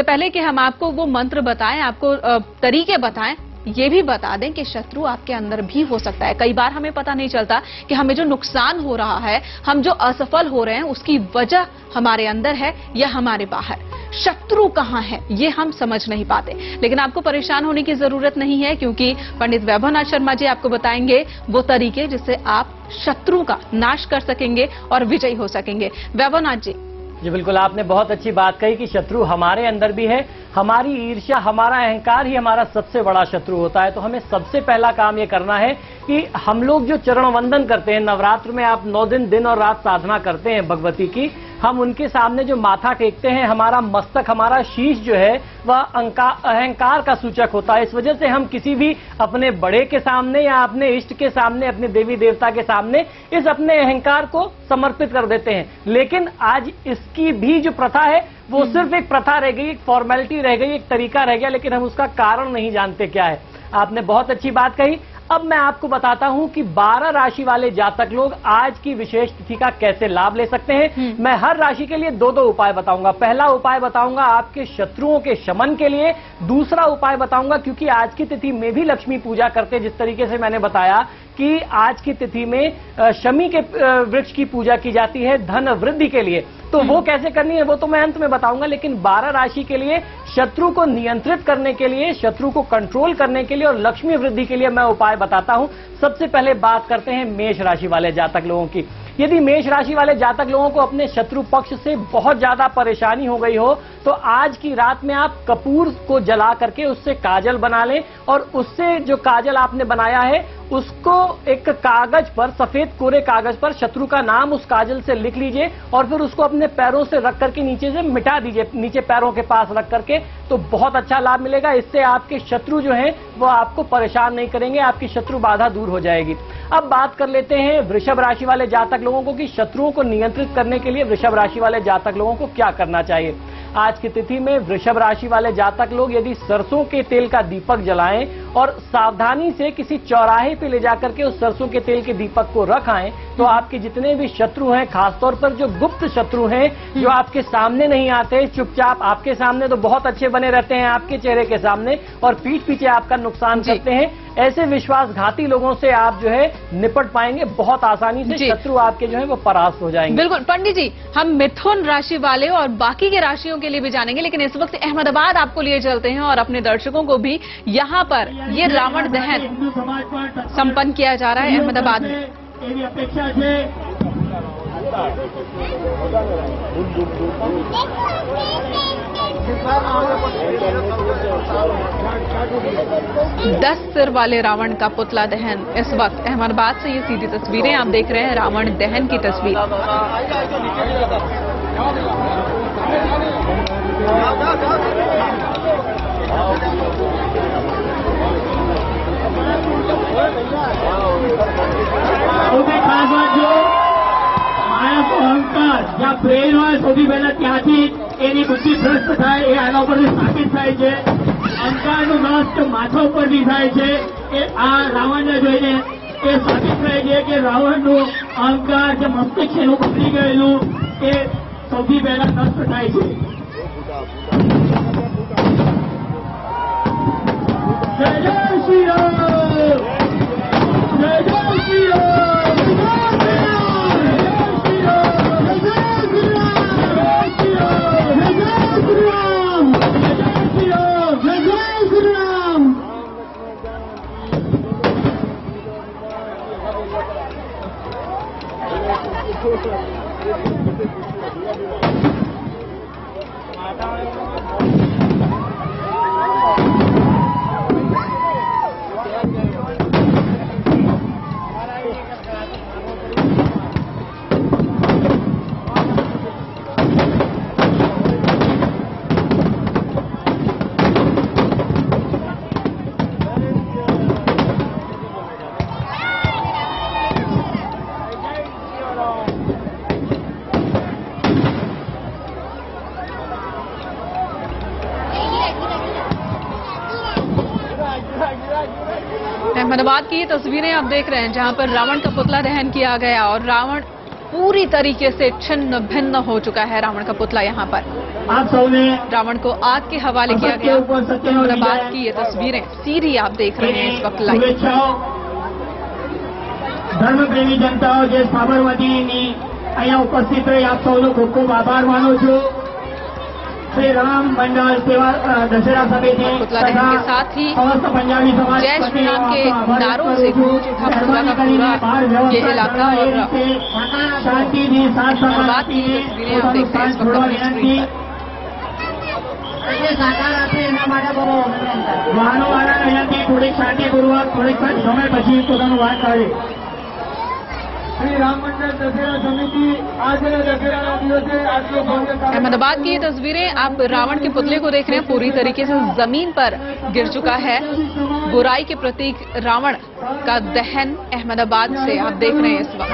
पहले कि हम आपको वो मंत्र बताएं, आपको तरीके बताएं, ये भी बता दें कि शत्रु आपके अंदर भी हो सकता है। कई बार हमें पता नहीं चलता कि हमें जो नुकसान हो रहा है, हम जो असफल हो रहे हैं, उसकी वजह हमारे अंदर है या हमारे बाहर। शत्रु कहाँ है ये हम समझ नहीं पाते। लेकिन आपको परेशान होने की जरूरत नहीं है, क्योंकि पंडित वैभवनाथ शर्मा जी आपको बताएंगे वो तरीके जिससे आप शत्रु का नाश कर सकेंगे और विजयी हो सकेंगे। वैभवनाथ जी। जी बिल्कुल, आपने बहुत अच्छी बात कही कि शत्रु हमारे अंदर भी है। हमारी ईर्ष्या, हमारा अहंकार ही हमारा सबसे बड़ा शत्रु होता है। तो हमें सबसे पहला काम ये करना है कि हम लोग जो चरण वंदन करते हैं, नवरात्र में आप 9 दिन और रात साधना करते हैं भगवती की, हम उनके सामने जो माथा टेकते हैं, हमारा मस्तक, हमारा शीश जो है वह अहंकार का सूचक होता है। इस वजह से हम किसी भी अपने बड़े के सामने या अपने इष्ट के सामने, अपने देवी देवता के सामने इस अपने अहंकार को समर्पित कर देते हैं। लेकिन आज इसकी भी जो प्रथा है वो सिर्फ एक प्रथा रह गई, एक फॉर्मेलिटी रह गई, एक तरीका रह गया, लेकिन हम उसका कारण नहीं जानते क्या है। आपने बहुत अच्छी बात कही। अब मैं आपको बताता हूं कि 12 राशि वाले जातक लोग आज की विशेष तिथि का कैसे लाभ ले सकते हैं। मैं हर राशि के लिए 2 उपाय बताऊंगा। पहला उपाय बताऊंगा आपके शत्रुओं के शमन के लिए। दूसरा उपाय बताऊंगा क्योंकि आज की तिथि में भी लक्ष्मी पूजा करते, जिस तरीके से मैंने बताया कि आज की तिथि में शमी के वृक्ष की पूजा की जाती है धन वृद्धि के लिए। तो वो कैसे करनी है वो तो मैं अंत में बताऊंगा, लेकिन 12 राशि के लिए शत्रु को नियंत्रित करने के लिए, शत्रु को कंट्रोल करने के लिए और लक्ष्मी वृद्धि के लिए मैं उपाय बताता हूं। सबसे पहले बात करते हैं मेष राशि वाले जातक लोगों की। यदि मेष राशि वाले जातक लोगों को अपने शत्रु पक्ष से बहुत ज्यादा परेशानी हो गई हो तो आज की रात में आप कपूर को जला करके उससे काजल बना लें और उससे जो काजल आपने बनाया है उसको एक कागज पर, सफेद कोरे कागज पर शत्रु का नाम उस काजल से लिख लीजिए और फिर उसको अपने पैरों से रख करके नीचे से मिटा दीजिए, नीचे पैरों के पास रख करके, तो बहुत अच्छा लाभ मिलेगा। इससे आपके शत्रु जो हैं वो आपको परेशान नहीं करेंगे, आपकी शत्रु बाधा दूर हो जाएगी। अब बात कर लेते हैं वृषभ राशि वाले जातक लोगों को कि शत्रुओं को नियंत्रित करने के लिए वृषभ राशि वाले जातक लोगों को क्या करना चाहिए। आज की तिथि में वृषभ राशि वाले जातक लोग यदि सरसों के तेल का दीपक जलाएं और सावधानी से किसी चौराहे पे ले जाकर के उस सरसों के तेल के दीपक को रखाएं तो आपके जितने भी शत्रु हैं, खासतौर पर जो गुप्त शत्रु हैं, जो आपके सामने नहीं आते, चुपचाप आपके सामने तो बहुत अच्छे बने रहते हैं आपके चेहरे के सामने और पीठ पीछे आपका नुकसान करते हैं, ऐसे विश्वासघाती लोगों से आप जो है निपट पाएंगे बहुत आसानी से। शत्रु आपके जो है वो परास्त हो जाएंगे। बिल्कुल पंडित जी, हम मिथुन राशि वाले और बाकी के राशियों के लिए भी जानेंगे, लेकिन इस वक्त अहमदाबाद आपको लिए चलते हैं और अपने दर्शकों को भी यहाँ पर ये रावण दहन संपन्न किया जा रहा है अहमदाबाद में। अपेक्षा से 10 सिर वाले रावण का पुतला दहन इस वक्त अहमदाबाद से ये सीधी तस्वीरें आप देख रहे हैं, रावण दहन की तस्वीर। ખાસ વાત જો માણસ અહંકાર જ્યાં પ્રેર હોય સૌથી પહેલા ત્યાંથી એની બુદ્ધિ ભ્રષ્ટ થાય, એ આના ઉપરથી સ્થાપિત થાય છે। અહંકારનું નષ્ટ માથા ઉપરથી થાય છે। એ આ રાવણને જોઈને એ સાબિત થાય છે કે રાવણનું અહંકાર જે મસ્તિષ્ક એનું બગડી ગયેલું એ સૌથી પહેલા નષ્ટ થાય છે। જય જય શ્રી રામ, જય જય શ્રી રામ। अहमदाबाद की ये तस्वीरें आप देख रहे हैं जहां पर रावण का पुतला दहन किया गया और रावण पूरी तरीके से छिन्न भिन्न हो चुका है। रावण का पुतला यहाँ पर रावण को आग के हवाले किया गया। अहमदाबाद की ये तस्वीरें सीधी आप देख रहे हैं इस वक्त लाइव। धर्म प्रेमी जनताओं જે સાબરમતીની અહીંયા ઉપસ્થિત રહી આપ સૌનો ખૂબ ખૂબ આભાર માનું છું। श्री राम मंडल सेवा दशहरा समिति के साथ ही जय श्री राम के नारों से गूंज उठा पूरा का पूरा ये इलाका और शांति दी साथ बात की तस्वीरें आप देख रहे हैं इस वक्त अपनी स्क्रीन पर। वाहनों वाला અહીંયાથી થોડી શાંતિપૂર્વક થોડીક સમય પછી પોતાનું વાહન કાઢે। श्री राम मंडल दशहरा समिति आज दशहरा दिवसे आज अहमदाबाद की ये तस्वीरें आप रावण के पुतले को देख रहे हैं, पूरी तरीके से जमीन पर गिर चुका है। बुराई के प्रतीक रावण का दहन अहमदाबाद से आप देख रहे हैं इस वक्त।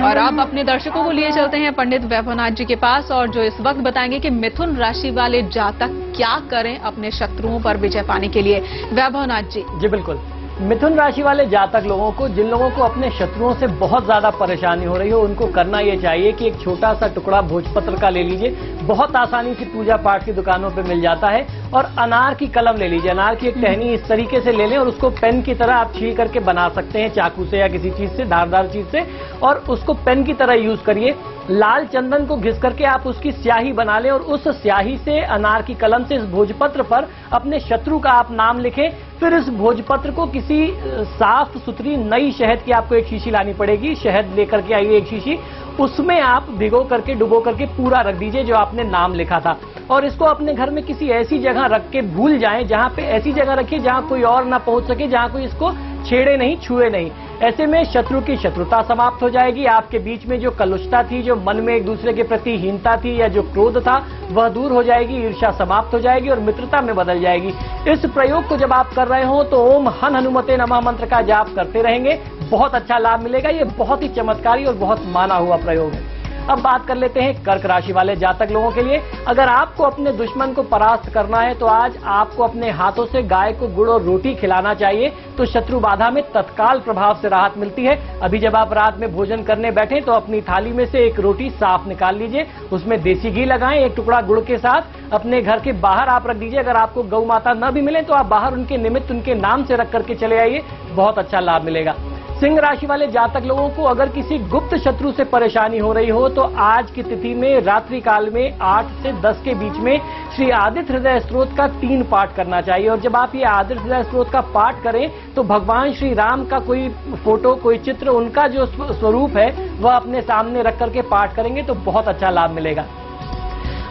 और अब अपने दर्शकों को लिए चलते हैं पंडित वैभवनाथ जी के पास और जो इस वक्त बताएंगे कि मिथुन राशि वाले जातक क्या करें अपने शत्रुओं पर विजय पाने के लिए। वैभवनाथ जी। जी बिल्कुल, मिथुन राशि वाले जातक लोगों को, जिन लोगों को अपने शत्रुओं से बहुत ज्यादा परेशानी हो रही हो, उनको करना ये चाहिए कि एक छोटा सा टुकड़ा भोजपत्र का ले लीजिए, बहुत आसानी से पूजा पाठ की दुकानों पे मिल जाता है, और अनार की कलम ले लीजिए, अनार की एक टहनी इस तरीके से ले लें और उसको पेन की तरह आप छील करके बना सकते हैं चाकू से या किसी चीज से, धारदार चीज से, और उसको पेन की तरह यूज करिए। लाल चंदन को घिस करके आप उसकी स्याही बना लें और उस स्याही से अनार की कलम से इस भोजपत्र पर अपने शत्रु का आप नाम लिखें। फिर इस भोजपत्र को किसी साफ सुथरी नई शहद की आपको एक शीशी लानी पड़ेगी, शहद लेकर के आइए एक शीशी, उसमें आप भिगो करके डुबो करके पूरा रख दीजिए जो आपने नाम लिखा था। और इसको अपने घर में किसी ऐसी जगह रख के भूल जाएं, जहां पे ऐसी जगह रखिए जहां कोई और ना पहुंच सके, जहां कोई इसको छेड़े नहीं, छुए नहीं। ऐसे में शत्रु की शत्रुता समाप्त हो जाएगी, आपके बीच में जो कलुषता थी, जो मन में एक दूसरे के प्रति हीनता थी या जो क्रोध था वह दूर हो जाएगी, ईर्ष्या समाप्त हो जाएगी और मित्रता में बदल जाएगी। इस प्रयोग को जब आप कर रहे हो तो ओम हन हनुमते नमः मंत्र का जाप करते रहेंगे, बहुत अच्छा लाभ मिलेगा। ये बहुत ही चमत्कारी और बहुत माना हुआ प्रयोग है। अब बात कर लेते हैं कर्क राशि वाले जातक लोगों के लिए। अगर आपको अपने दुश्मन को परास्त करना है तो आज आपको अपने हाथों से गाय को गुड़ और रोटी खिलाना चाहिए, तो शत्रु बाधा में तत्काल प्रभाव से राहत मिलती है। अभी जब आप रात में भोजन करने बैठे तो अपनी थाली में से एक रोटी साफ निकाल लीजिए, उसमें देसी घी लगाएं, एक टुकड़ा गुड़ के साथ अपने घर के बाहर आप रख दीजिए। अगर आपको गौ माता न भी मिले तो आप बाहर उनके निमित्त उनके नाम से रख करके चले आइए, बहुत अच्छा लाभ मिलेगा। सिंह राशि वाले जातक लोगों को अगर किसी गुप्त शत्रु से परेशानी हो रही हो तो आज की तिथि में रात्रि काल में 8 से 10 के बीच में श्री आदित्य हृदय स्तोत्र का 3 पाठ करना चाहिए। और जब आप ये आदित्य हृदय स्तोत्र का पाठ करें तो भगवान श्री राम का कोई फोटो, कोई चित्र, उनका जो स्वरूप है वह अपने सामने रख करके पाठ करेंगे तो बहुत अच्छा लाभ मिलेगा।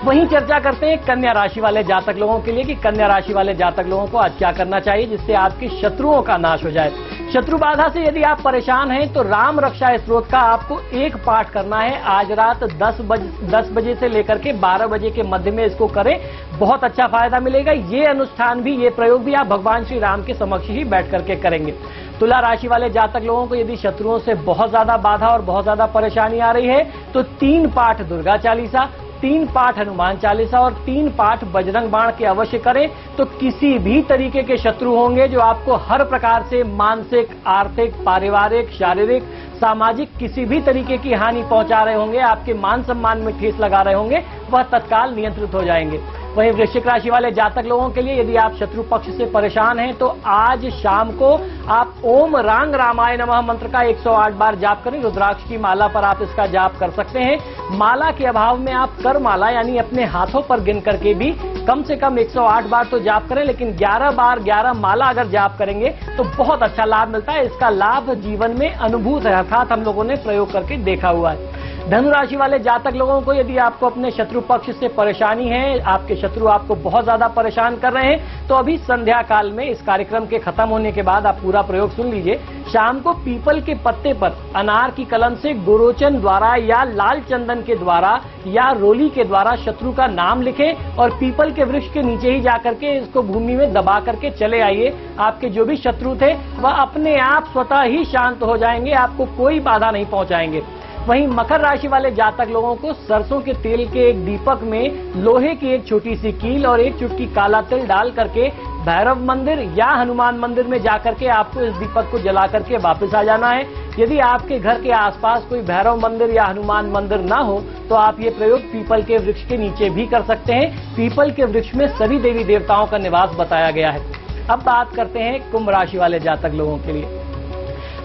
वहीं चर्चा करते हैं कन्या राशि वाले जातक लोगों के लिए कि कन्या राशि वाले जातक लोगों को आज क्या करना चाहिए जिससे आपके शत्रुओं का नाश हो जाए। शत्रु बाधा से यदि आप परेशान हैं तो राम रक्षा स्तोत्र का आपको 1 पाठ करना है। आज रात 10 बजे से लेकर के 12 बजे के मध्य में इसको करें, बहुत अच्छा फायदा मिलेगा। ये अनुष्ठान भी, ये प्रयोग भी आप भगवान श्री राम के समक्ष ही बैठ करके करेंगे। तुला राशि वाले जातक लोगों को यदि शत्रुओं से बहुत ज्यादा बाधा और बहुत ज्यादा परेशानी आ रही है तो 3 पाठ दुर्गा चालीसा, 3 पाठ हनुमान चालीसा और 3 पाठ बजरंग बाण के अवश्य करें तो किसी भी तरीके के शत्रु होंगे जो आपको हर प्रकार से मानसिक, आर्थिक, पारिवारिक, शारीरिक, सामाजिक किसी भी तरीके की हानि पहुंचा रहे होंगे, आपके मान सम्मान में ठेस लगा रहे होंगे, वह तत्काल नियंत्रित हो जाएंगे। वहीं वृश्चिक राशि वाले जातक लोगों के लिए यदि आप शत्रु पक्ष से परेशान हैं तो आज शाम को आप ओम रांग रामाय नमः मंत्र का 108 बार जाप करें। रुद्राक्ष की माला पर आप इसका जाप कर सकते हैं। माला के अभाव में आप कर माला यानी अपने हाथों पर गिन करके भी कम से कम 108 बार तो जाप करें, लेकिन 11 बार 11 माला अगर जाप करेंगे तो बहुत अच्छा लाभ मिलता है। इसका लाभ जीवन में अनुभूत है, अर्थात हम लोगों ने प्रयोग करके देखा हुआ है। धनु राशि वाले जातक लोगों को यदि आपको अपने शत्रु पक्ष से परेशानी है, आपके शत्रु आपको बहुत ज्यादा परेशान कर रहे हैं, तो अभी संध्या काल में इस कार्यक्रम के खत्म होने के बाद आप पूरा प्रयोग सुन लीजिए। शाम को पीपल के पत्ते पर अनार की कलम से गुरोचन द्वारा या लाल चंदन के द्वारा या रोली के द्वारा शत्रु का नाम लिखें और पीपल के वृक्ष के नीचे ही जाकर के इसको भूमि में दबा करके चले आइए। आपके जो भी शत्रु थे वह अपने आप स्वतः ही शांत हो जाएंगे, आपको कोई बाधा नहीं पहुंचाएंगे। वहीं मकर राशि वाले जातक लोगों को सरसों के तेल के एक दीपक में लोहे की एक छोटी सी कील और एक चुटकी काला तिल डाल करके भैरव मंदिर या हनुमान मंदिर में जाकर के आपको इस दीपक को जला करके वापस आ जाना है। यदि आपके घर के आसपास कोई भैरव मंदिर या हनुमान मंदिर ना हो तो आप ये प्रयोग पीपल के वृक्ष के नीचे भी कर सकते हैं। पीपल के वृक्ष में सभी देवी देवताओं का निवास बताया गया है। अब बात करते हैं कुंभ राशि वाले जातक लोगों के लिए।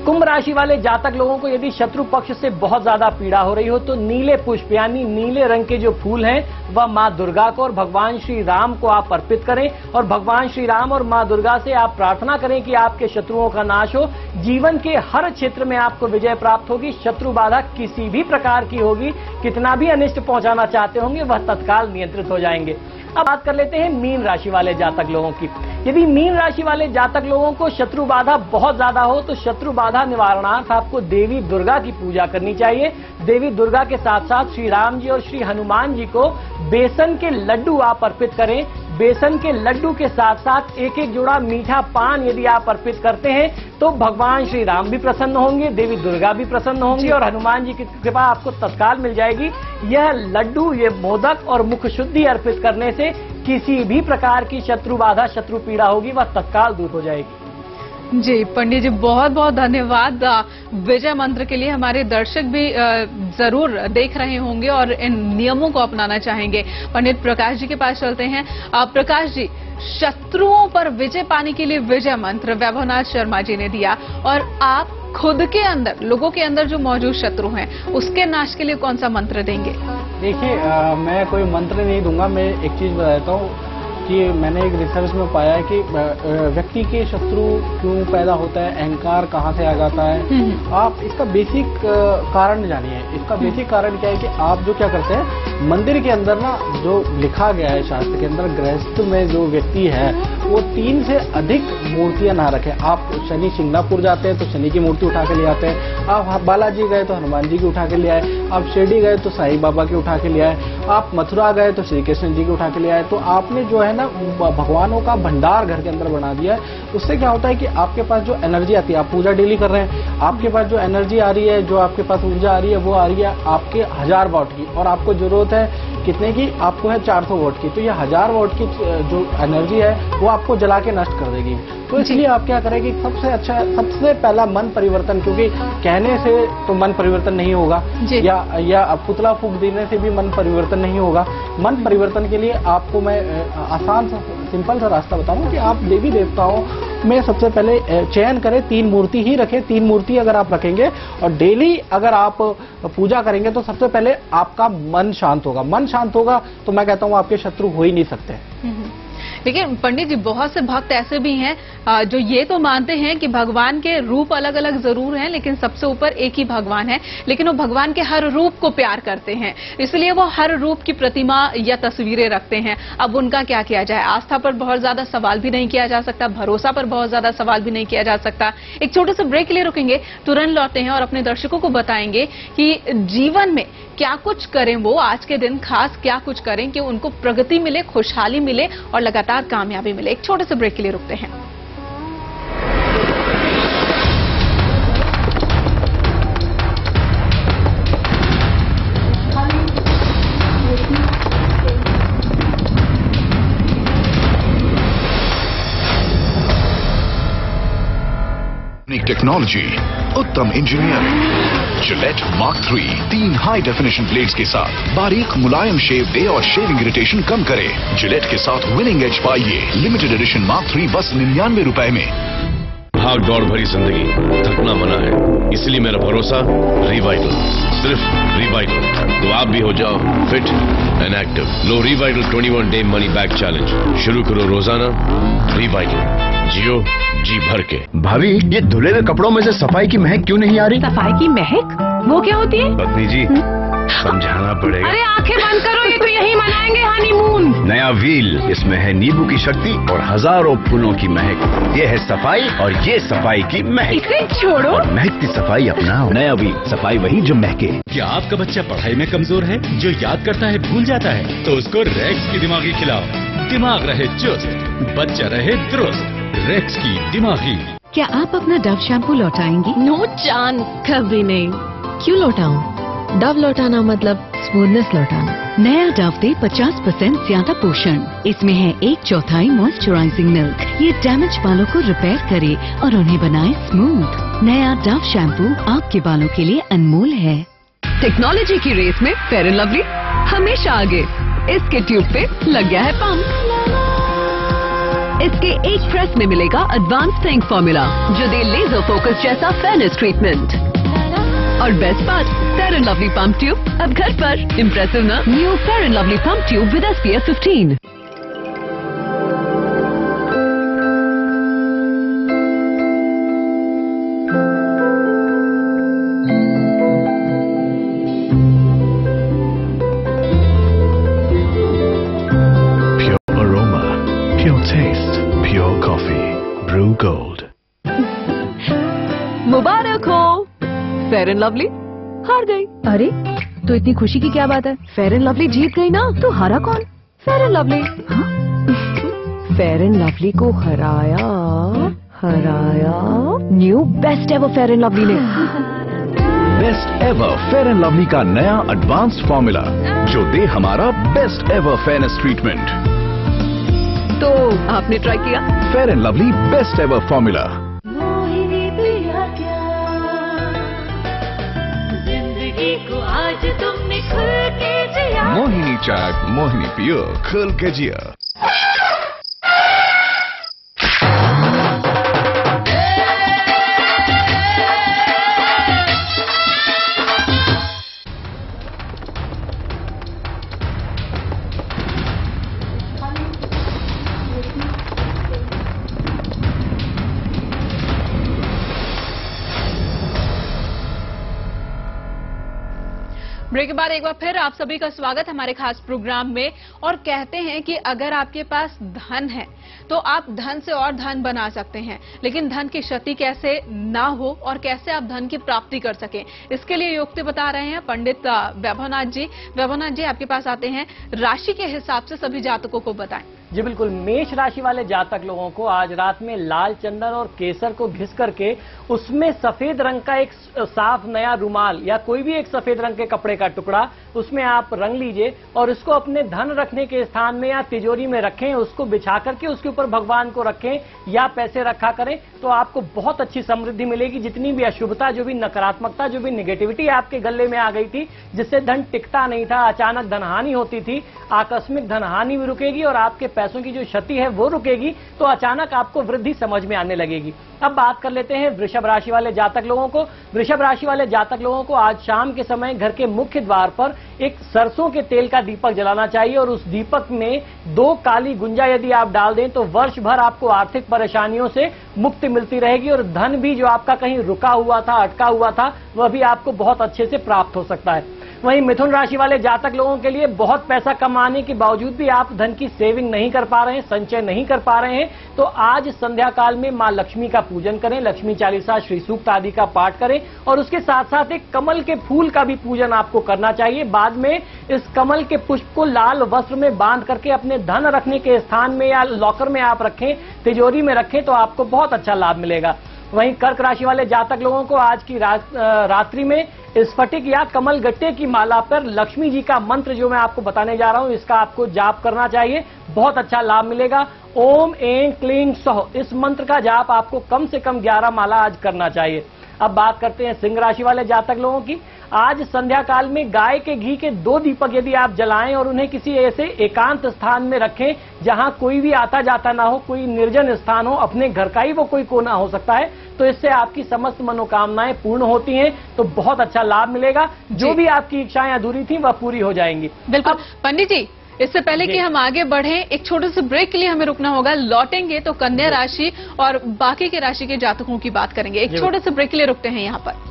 कुंभ राशि वाले जातक लोगों को यदि शत्रु पक्ष से बहुत ज्यादा पीड़ा हो रही हो तो नीले पुष्प यानी नीले रंग के जो फूल हैं वह मां दुर्गा को और भगवान श्री राम को आप अर्पित करें और भगवान श्री राम और मां दुर्गा से आप प्रार्थना करें कि आपके शत्रुओं का नाश हो, जीवन के हर क्षेत्र में आपको विजय प्राप्त होगी। शत्रु बाधा किसी भी प्रकार की होगी, कितना भी अनिष्ट पहुंचाना चाहते होंगे वह तत्काल नियंत्रित हो जाएंगे। अब बात कर लेते हैं मीन राशि वाले जातक लोगों की। यदि मीन राशि वाले जातक लोगों को शत्रु बाधा बहुत ज्यादा हो तो शत्रु बाधा निवारणार्थ आपको देवी दुर्गा की पूजा करनी चाहिए। देवी दुर्गा के साथ साथ श्री राम जी और श्री हनुमान जी को बेसन के लड्डू आप अर्पित करें। बेसन के लड्डू के साथ साथ एक एक जोड़ा मीठा पान यदि आप अर्पित करते हैं तो भगवान श्री राम भी प्रसन्न होंगे, देवी दुर्गा भी प्रसन्न होंगी और हनुमान जी की कृपा आपको तत्काल मिल जाएगी। यह लड्डू, ये मोदक और मुख शुद्धि अर्पित करने से किसी भी प्रकार की शत्रु बाधा, शत्रु पीड़ा होगी वह तत्काल दूर हो जाएगी। जी पंडित जी, बहुत बहुत धन्यवाद। विजय मंत्र के लिए हमारे दर्शक भी जरूर देख रहे होंगे और इन नियमों को अपनाना चाहेंगे। पंडित प्रकाश जी के पास चलते हैं। प्रकाश जी, शत्रुओं पर विजय पाने के लिए विजय मंत्र वैभवनाथ शर्मा जी ने दिया, और आप खुद के अंदर, लोगों के अंदर जो मौजूद शत्रु हैं, उसके नाश के लिए कौन सा मंत्र देंगे? देखिए, मैं कोई मंत्र नहीं दूंगा। मैं एक चीज बताता हूँ कि मैंने एक रिसर्च में पाया है कि व्यक्ति के शत्रु क्यों पैदा होता है, अहंकार कहाँ से आ जाता है। आप इसका बेसिक कारण जानिए। इसका बेसिक कारण क्या है कि आप जो क्या करते हैं, मंदिर के अंदर ना जो लिखा गया है शास्त्र के अंदर, गृहस्थ में जो व्यक्ति है वो 3 से अधिक मूर्तियां ना रखे। आप शनि सिंगनापुर जाते हैं तो शनि की मूर्ति उठा के ले आते हैं, आप बालाजी गए तो हनुमान जी की उठा के ले आए, आप शिरडी गए तो साईं बाबा की उठा के ले आए, आप मथुरा गए तो श्री कृष्ण जी की उठा के ले आए। तो आपने जो है ना भगवानों का भंडार घर के अंदर बना दिया है। उससे क्या होता है कि आपके पास जो एनर्जी आती है, आप पूजा डेली कर रहे हैं, आपके पास जो एनर्जी आ रही है, जो आपके पास ऊर्जा आ रही है, वो आ रही है आपके 1000 वॉट की, और आपको जरूरत है कितने की? आपको है 400 वॉट की। तो ये 1000 वॉट की जो एनर्जी है वो आपको जला के नष्ट कर देगी। तो इसलिए आप क्या करें कि सबसे अच्छा, सबसे पहला मन परिवर्तन, क्योंकि कहने से तो मन परिवर्तन नहीं होगा, या पुतला फूंक देने से भी मन परिवर्तन नहीं होगा। मन परिवर्तन के लिए आपको मैं आसान सा सिंपल सा रास्ता बताऊं कि आप देवी देवताओं में सबसे पहले चयन करें, 3 मूर्ति ही रखें। 3 मूर्ति अगर आप रखेंगे और डेली अगर आप पूजा करेंगे तो सबसे पहले आपका मन शांत होगा। मन शांत होगा तो मैं कहता हूं आपके शत्रु हो ही नहीं सकते। लेकिन पंडित जी, बहुत से भक्त ऐसे भी हैं जो ये तो मानते हैं कि भगवान के रूप अलग अलग जरूर हैं, लेकिन सबसे ऊपर एक ही भगवान है, लेकिन वो भगवान के हर रूप को प्यार करते हैं, इसलिए वो हर रूप की प्रतिमा या तस्वीरें रखते हैं। अब उनका क्या किया जाए? आस्था पर बहुत ज्यादा सवाल भी नहीं किया जा सकता, भरोसा पर बहुत ज्यादा सवाल भी नहीं किया जा सकता। एक छोटे से ब्रेक के लिए रुकेंगे, तुरंत लौटते हैं और अपने दर्शकों को बताएंगे कि जीवन में क्या कुछ करें, वो आज के दिन खास क्या कुछ करें कि उनको प्रगति मिले, खुशहाली मिले और लगातार कामयाबी मिले। एक छोटे से ब्रेक के लिए रुकते हैं। टेक्नोलॉजी, उत्तम engineering, Gillette mark 3 3 high definition blades के साथ बारीक मुलायम शेव दे और शेविंग इरिटेशन कम करे। जिलेट के साथ विनिंग एज पाइए। लिमिटेड एडिशन मार्क 3 बस 99 रुपए में। भाग दौड़ भरी जिंदगी, थकना मना है, इसलिए मेरा भरोसा रिवाइटल, सिर्फ रिवाइटल। तो आप भी हो जाओ fit and active. Low Revital 21 day money back challenge. शुरू करो रोजाना रिवाइटल, जियो जी भर के। भाभी, ये धुले हुए कपड़ों में से सफाई की महक क्यों नहीं आ रही? सफाई की महक? वो क्या होती है? पत्नी जी, समझाना पड़ेगा। अरे आंखें बंद करो, ये तो यही मनाएंगे हनीमून। नया व्हील, इसमें है नींबू की शक्ति और हजारों फूलों की महक। ये है सफाई और ये सफाई की महक। इसे छोड़ो और महकती सफाई अपनाओ। नया व्हील, सफाई वही जो महके। क्या आपका बच्चा पढ़ाई में कमजोर है, जो याद करता है भूल जाता है? तो उसको रेक्स की दिमागी खिलाओ। दिमाग रहे चुस्त, बच्चा रहे दुरुस्त। रेक्स की दिमागी। क्या आप अपना डव शैम्पू लौटाएंगी? नो चांद, कभी नहीं। क्यों लौटाऊं? डव लौटाना मतलब स्मूथनेस लौटाना। नया डव दे 50% ज्यादा पोषण। इसमें है 1/4 मॉइस्चराइजिंग मिल्क। ये डैमेज बालों को रिपेयर करे और उन्हें बनाए स्मूथ। नया डव शैम्पू आपके बालों के लिए अनमोल है। टेक्नोलॉजी की रेस में फेयर एंड लवली हमेशा आगे। इसके ट्यूब पे लग गया है पंप। इसके एक प्रेस में मिलेगा एडवांस थिंक फॉर्मूला, जो दे लेजर फोकस जैसा फेयरनेस ट्रीटमेंट। और बेस्ट बात, fair and lovely pump tube अब घर पर। इम्प्रेसिव ना? New fair and lovely pump tube with SPF 15। मुबारक हो, फेयर एंड लवली हार गई। अरे तो इतनी खुशी की क्या बात है? फेयर एंड लवली जीत गई ना, तो हारा कौन? Fair and Lovely. Fair and Lovely को हराया new best ever Fair and Lovely ने। Best ever Fair and Lovely का नया एडवांस्ड फॉर्मूला, जो दे हमारा बेस्ट एवर फेयरनेस ट्रीटमेंट। तो आपने ट्राई किया? Fair and Lovely best ever formula. Mohini चाट, मोहिनी पियो, खुल के जिया। ब्रेक के बाद एक बार फिर आप सभी का स्वागत हमारे खास प्रोग्राम में। और कहते हैं कि अगर आपके पास धन है तो आप धन से और धन बना सकते हैं, लेकिन धन की क्षति कैसे ना हो और कैसे आप धन की प्राप्ति कर सकें, इसके लिए युक्ति बता रहे हैं पंडित वैभवनाथ जी। वैभवनाथ जी, आपके पास आते हैं, राशि के हिसाब से सभी जातकों को बताएं। जी बिल्कुल, मेष राशि वाले जातक लोगों को आज रात में लाल चंदन और केसर को घिस करके उसमें सफेद रंग का एक साफ नया रुमाल या कोई भी एक सफेद रंग के कपड़े का टुकड़ा उसमें आप रंग लीजिए और उसको अपने धन रखने के स्थान में या तिजोरी में रखें। उसको बिछा करके उसके ऊपर भगवान को रखें या पैसे रखा करें तो आपको बहुत अच्छी समृद्धि मिलेगी। जितनी भी अशुभता, जो भी नकारात्मकता, जो भी निगेटिविटी आपके गले में आ गई थी, जिससे धन टिकता नहीं था, अचानक धनहानि होती थी, आकस्मिक धनहानि भी रुकेगी और आपके पैसों की जो क्षति है वो रुकेगी। तो अचानक आपको वृद्धि समझ में आने लगेगी। अब बात कर लेते हैं वृषभ राशि वाले जातक लोगों को। वृषभ राशि वाले जातक लोगों को आज शाम के समय घर के मुख्य द्वार पर एक सरसों के तेल का दीपक जलाना चाहिए और उस दीपक में 2 काली गुंजा यदि आप डाल दें तो वर्ष भर आपको आर्थिक परेशानियों से मुक्ति मिलती रहेगी और धन भी जो आपका कहीं रुका हुआ था, अटका हुआ था, वह भी आपको बहुत अच्छे से प्राप्त हो सकता है। वहीं मिथुन राशि वाले जातक लोगों के लिए बहुत पैसा कमाने के बावजूद भी आप धन की सेविंग नहीं कर पा रहे हैं, संचय नहीं कर पा रहे हैं, तो आज संध्या काल में मां लक्ष्मी का पूजन करें, लक्ष्मी चालीसा, श्री सूक्त आदि का पाठ करें और उसके साथ साथ एक कमल के फूल का भी पूजन आपको करना चाहिए। बाद में इस कमल के पुष्प को लाल वस्त्र में बांध करके अपने धन रखने के स्थान में या लॉकर में आप रखें, तिजोरी में रखें तो आपको बहुत अच्छा लाभ मिलेगा। वहीं कर्क राशि वाले जातक लोगों को आज की रात्रि में स्फटिक या कमल गट्टे की माला पर लक्ष्मी जी का मंत्र जो मैं आपको बताने जा रहा हूं, इसका आपको जाप करना चाहिए, बहुत अच्छा लाभ मिलेगा। ओम ऐं क्लीं सौः, इस मंत्र का जाप आपको कम से कम 11 माला आज करना चाहिए। अब बात करते हैं सिंह राशि वाले जातक लोगों की। आज संध्या काल में गाय के घी के 2 दीपक यदि आप जलाएं और उन्हें किसी ऐसे एकांत स्थान में रखें जहां कोई भी आता जाता ना हो, कोई निर्जन स्थान हो, अपने घर का ही वो कोई कोना हो सकता है, तो इससे आपकी समस्त मनोकामनाएं पूर्ण होती हैं, तो बहुत अच्छा लाभ मिलेगा। जो भी आपकी इच्छाएं अधूरी थी वह पूरी हो जाएंगी। बिल्कुल पंडित जी, इससे पहले कि हम आगे बढ़ें, एक छोटे से ब्रेक के लिए हमें रुकना होगा। लौटेंगे तो कन्या राशि और बाकी के राशि के जातकों की बात करेंगे। एक छोटे से ब्रेक के लिए रुकते हैं यहाँ पर।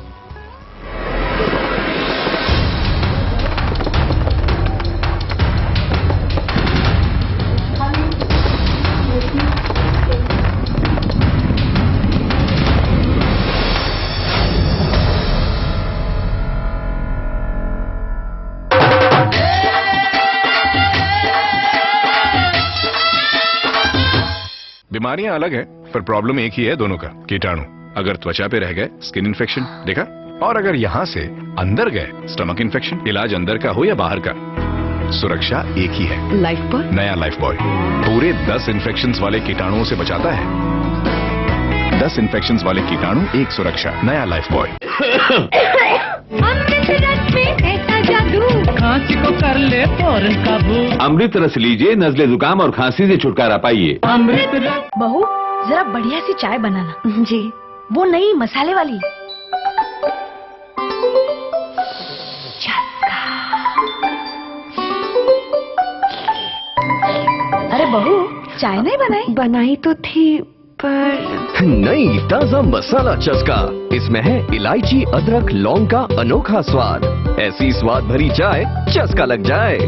बीमारियां अलग है पर प्रॉब्लम एक ही है दोनों का, कीटाणु। अगर त्वचा पे रह गए स्किन इन्फेक्शन, देखा, और अगर यहां से अंदर गए स्टमक इन्फेक्शन, इलाज अंदर का हो या बाहर का, सुरक्षा एक ही है, लाइफ बॉय। नया लाइफ बॉय पूरे 10 इन्फेक्शंस वाले कीटाणुओं से बचाता है। 10 इन्फेक्शंस वाले कीटाणु, एक सुरक्षा, नया लाइफ बॉय। खांसी को कर ले फौरन काबू। अमृत रस लीजिए, नजले जुकाम और खांसी से छुटकारा पाइए। अमृत रस। बहू, जरा बढ़िया सी चाय बनाना। जी। वो नई मसाले वाली। अरे बहू, चाय नहीं बनाई? बनाई तो थी पर नई ताजा मसाला चस्का, इसमें है इलायची, अदरक, लौंग का अनोखा स्वाद। ऐसी स्वाद भरी चाय चस्का लग जाए।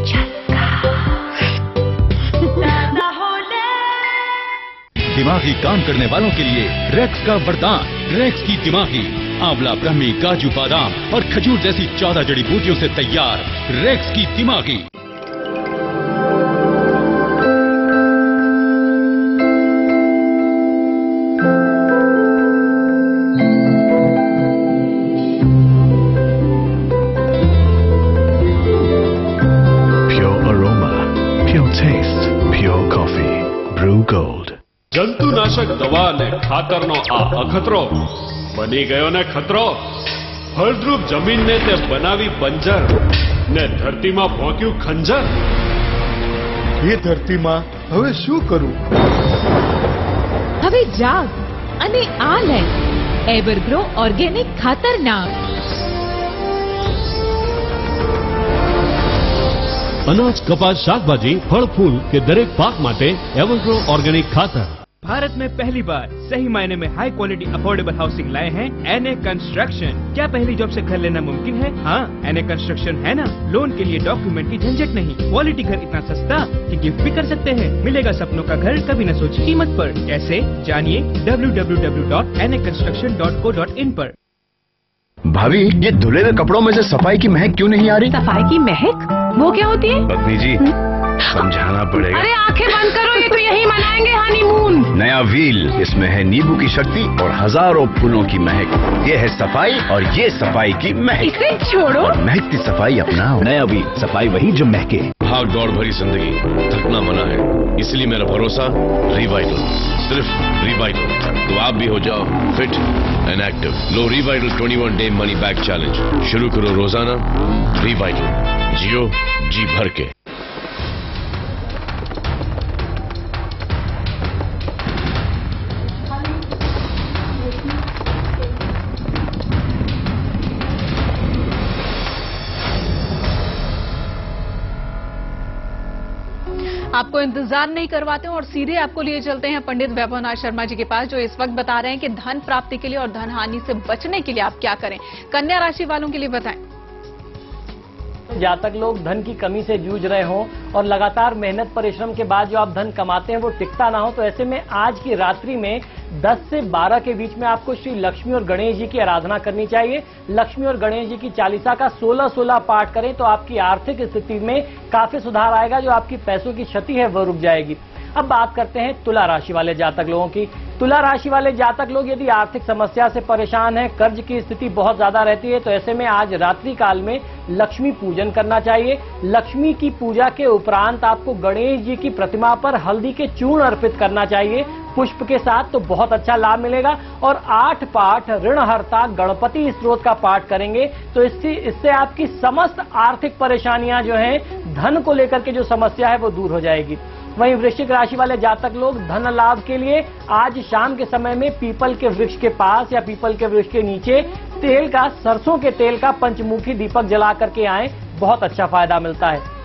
दिमागी काम करने वालों के लिए रेक्स का वरदान, रेक्स की दिमागी, आंवला, ब्रह्मी, काजू, बादाम और खजूर जैसी 14 जड़ी बूटियों से तैयार रेक्स की दिमागी। જંતુનાશક દવા ને ખાતરનો આ અખતરો બની ગયો ને ખતરો। ફળદ્રુપ જમીનને તે બનાવી બંજર ને ધરતીમાં ભોંક્યું ખંજર। એ ધરતીમાં હવે શું કરું? હવે જાગ અને આ લે એવરગ્રો ઓર્ગેનિક ખાતરનાક। અનાજ, કપાસ, શાકભાજી, ફળ, ફૂલ કે દરેક પાક માટે એવરગ્રો ઓર્ગેનિક ખાતર। भारत में पहली बार सही मायने में हाई क्वालिटी अफोर्डेबल हाउसिंग लाए हैं एनए कंस्ट्रक्शन। क्या पहली जॉब से घर लेना मुमकिन है? हाँ, एनए कंस्ट्रक्शन है ना। लोन के लिए डॉक्यूमेंट की झंझट नहीं, क्वालिटी घर इतना सस्ता कि गिफ्ट भी कर सकते हैं। मिलेगा सपनों का घर, कभी न सोची कीमत पर। कैसे? जानिए www.naconstruction.co.in पर। भाभी, ये धुले हुए कपड़ों में से सफाई की महक क्यों नहीं आ रही? सफाई की महक? वो क्या होती है? पत्नी जी, समझाना पड़ेगा। अरे आंखें बंद करो, ये तो यही मनाएंगे हनीमून। नया व्हील, इसमें है नींबू की शक्ति और हजारों फूलों की महक। ये है सफाई और ये सफाई की महक। इसे छोड़ो, महकती सफाई अपनाओ। नया व्हील, सफाई वही जो महके। भाग दौड़ भरी जिंदगी, थकना मना है, इसलिए मेरा भरोसा रिवाइटल, सिर्फ रिवाइटल। तो आप भी हो जाओ fit and active. Low Revital 21 day money back challenge शुरू करो रोजाना। रिवाइटल, जियो जी भर के। आपको इंतजार नहीं करवाते हैं और सीधे आपको लिए चलते हैं पंडित वैभवनाथ शर्मा जी के पास, जो इस वक्त बता रहे हैं कि धन प्राप्ति के लिए और धन हानि से बचने के लिए आप क्या करें। कन्या राशि वालों के लिए बताएं। जातक लोग धन की कमी से जूझ रहे हों और लगातार मेहनत परिश्रम के बाद जो आप धन कमाते हैं वो टिकता ना हो, तो ऐसे में आज की रात्रि में 10 से 12 के बीच में आपको श्री लक्ष्मी और गणेश जी की आराधना करनी चाहिए। लक्ष्मी और गणेश जी की चालीसा का 16-16 पाठ करें तो आपकी आर्थिक स्थिति में काफी सुधार आएगा। जो आपकी पैसों की क्षति है वो रुक जाएगी। अब बात करते हैं तुला राशि वाले जातक लोगों की। तुला राशि वाले जातक लोग यदि आर्थिक समस्या से परेशान हैं, कर्ज की स्थिति बहुत ज्यादा रहती है, तो ऐसे में आज रात्रि काल में लक्ष्मी पूजन करना चाहिए। लक्ष्मी की पूजा के उपरांत आपको गणेश जी की प्रतिमा पर हल्दी के चूर्ण अर्पित करना चाहिए पुष्प के साथ, तो बहुत अच्छा लाभ मिलेगा। और 8 पाठ ऋणहर्ता गणपति स्तोत्र का पाठ करेंगे तो इससे आपकी समस्त आर्थिक परेशानियां जो हैं, धन को लेकर के जो समस्या है वो दूर हो जाएगी। वहीं वृश्चिक राशि वाले जातक लोग धन लाभ के लिए आज शाम के समय में पीपल के वृक्ष के पास या पीपल के वृक्ष के नीचे तेल का, सरसों के तेल का पंचमुखी दीपक जला करके आएं, बहुत अच्छा फायदा मिलता है।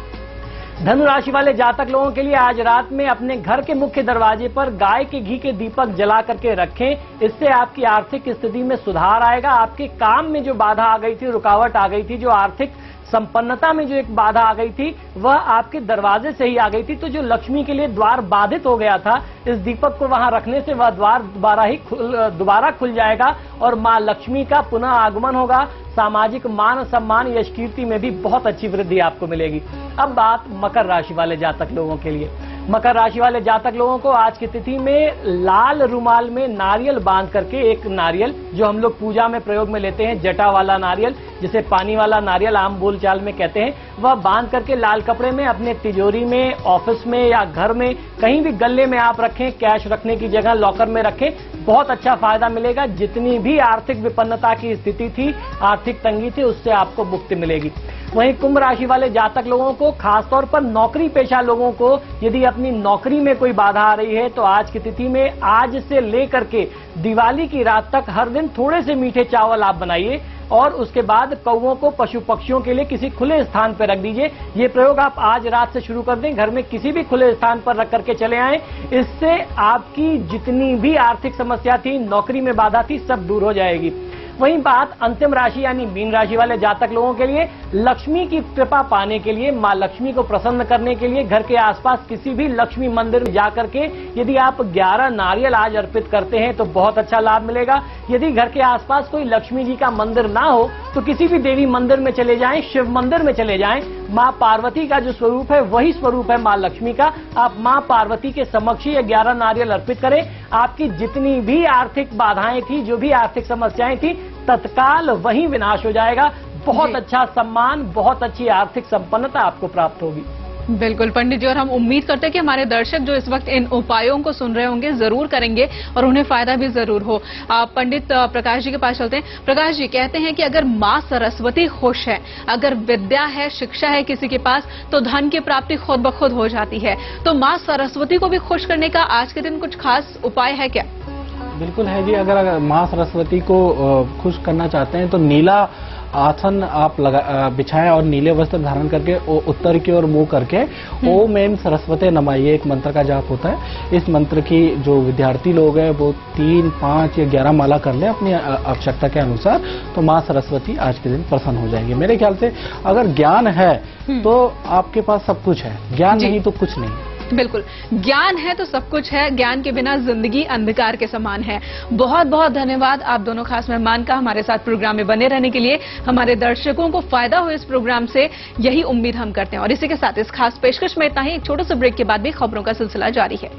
धनु राशि वाले जातक लोगों के लिए आज रात में अपने घर के मुख्य दरवाजे पर गाय के घी के दीपक जला करके रखें, इससे आपकी आर्थिक स्थिति में सुधार आएगा। आपके काम में जो बाधा आ गई थी, रुकावट आ गई थी, जो आर्थिक संपन्नता में जो एक बाधा आ गई थी वह आपके दरवाजे से ही आ गई थी। तो जो लक्ष्मी के लिए द्वार बाधित हो गया था, इस दीपक को वहां रखने से वह द्वार दोबारा खुल जाएगा और मां लक्ष्मी का पुनः आगमन होगा। सामाजिक मान सम्मान, यश कीर्ति में भी बहुत अच्छी वृद्धि आपको मिलेगी। अब बात मकर राशि वाले जातक लोगों के लिए। मकर राशि वाले जातक लोगों को आज की तिथि में लाल रुमाल में नारियल बांध करके, एक नारियल जो हम लोग पूजा में प्रयोग में लेते हैं, जटा वाला नारियल जिसे पानी वाला नारियल आम बोलचाल में कहते हैं, वह बांध करके लाल कपड़े में अपने तिजोरी में, ऑफिस में या घर में कहीं भी गले में आप रखें, कैश रखने की जगह लॉकर में रखें, बहुत अच्छा फायदा मिलेगा। जितनी भी आर्थिक विपन्नता की स्थिति थी, आर्थिक तंगी थी, उससे आपको मुक्ति मिलेगी। वहीं कुंभ राशि वाले जातक लोगों को, खासतौर पर नौकरी पेशा लोगों को, यदि अपनी नौकरी में कोई बाधा आ रही है तो आज की तिथि में आज से लेकर के दिवाली की रात तक हर दिन थोड़े से मीठे चावल आप बनाइए और उसके बाद कौवों को, पशु पक्षियों के लिए किसी खुले स्थान पर रख दीजिए। ये प्रयोग आप आज रात से शुरू कर दें, घर में किसी भी खुले स्थान पर रख करके चले आएं। इससे आपकी जितनी भी आर्थिक समस्या थी, नौकरी में बाधा थी, सब दूर हो जाएगी। वहीं बात अंतिम राशि यानी मीन राशि वाले जातक लोगों के लिए, लक्ष्मी की कृपा पाने के लिए, मां लक्ष्मी को प्रसन्न करने के लिए घर के आसपास किसी भी लक्ष्मी मंदिर में जाकर के यदि आप 11 नारियल आज अर्पित करते हैं तो बहुत अच्छा लाभ मिलेगा। यदि घर के आसपास कोई लक्ष्मी जी का मंदिर ना हो तो किसी भी देवी मंदिर में चले जाएं, शिव मंदिर में चले जाएं। मां पार्वती का जो स्वरूप है वही स्वरूप है मां लक्ष्मी का। आप मां पार्वती के समक्ष ही 11 नारियल अर्पित करें। आपकी जितनी भी आर्थिक बाधाएं थी, जो भी आर्थिक समस्याएं थी, तत्काल वहीं विनाश हो जाएगा। बहुत अच्छा सम्मान, बहुत अच्छी आर्थिक संपन्नता आपको प्राप्त होगी। बिल्कुल पंडित जी, और हम उम्मीद करते हैं कि हमारे दर्शक जो इस वक्त इन उपायों को सुन रहे होंगे जरूर करेंगे और उन्हें फायदा भी जरूर हो। पंडित प्रकाश जी के पास चलते हैं। प्रकाश जी कहते हैं कि अगर माँ सरस्वती खुश है, अगर विद्या है, शिक्षा है किसी के पास, तो धन की प्राप्ति खुद ब खुद हो जाती है। तो माँ सरस्वती को भी खुश करने का आज के दिन कुछ खास उपाय है क्या? बिल्कुल है जी। अगर माँ सरस्वती को खुश करना चाहते हैं तो नीला आसन आप बिछाएं और नीले वस्त्र धारण करके उत्तर की ओर मुंह करके ओम ऐं सरस्वते नमः, ये एक मंत्र का जाप होता है। इस मंत्र की जो विद्यार्थी लोग हैं वो 3, 5 या 11 माला कर लें अपनी आवश्यकता के अनुसार, तो माँ सरस्वती आज के दिन प्रसन्न हो जाएंगे। मेरे ख्याल से अगर ज्ञान है तो आपके पास सब कुछ है, ज्ञान नहीं तो कुछ नहीं। बिल्कुल, ज्ञान है तो सब कुछ है, ज्ञान के बिना जिंदगी अंधकार के समान है। बहुत बहुत धन्यवाद आप दोनों खास मेहमान का हमारे साथ प्रोग्राम में बने रहने के लिए। हमारे दर्शकों को फायदा हो इस प्रोग्राम से, यही उम्मीद हम करते हैं। और इसी के साथ इस खास पेशकश में इतना ही। एक छोटे से ब्रेक के बाद भी खबरों का सिलसिला जारी है।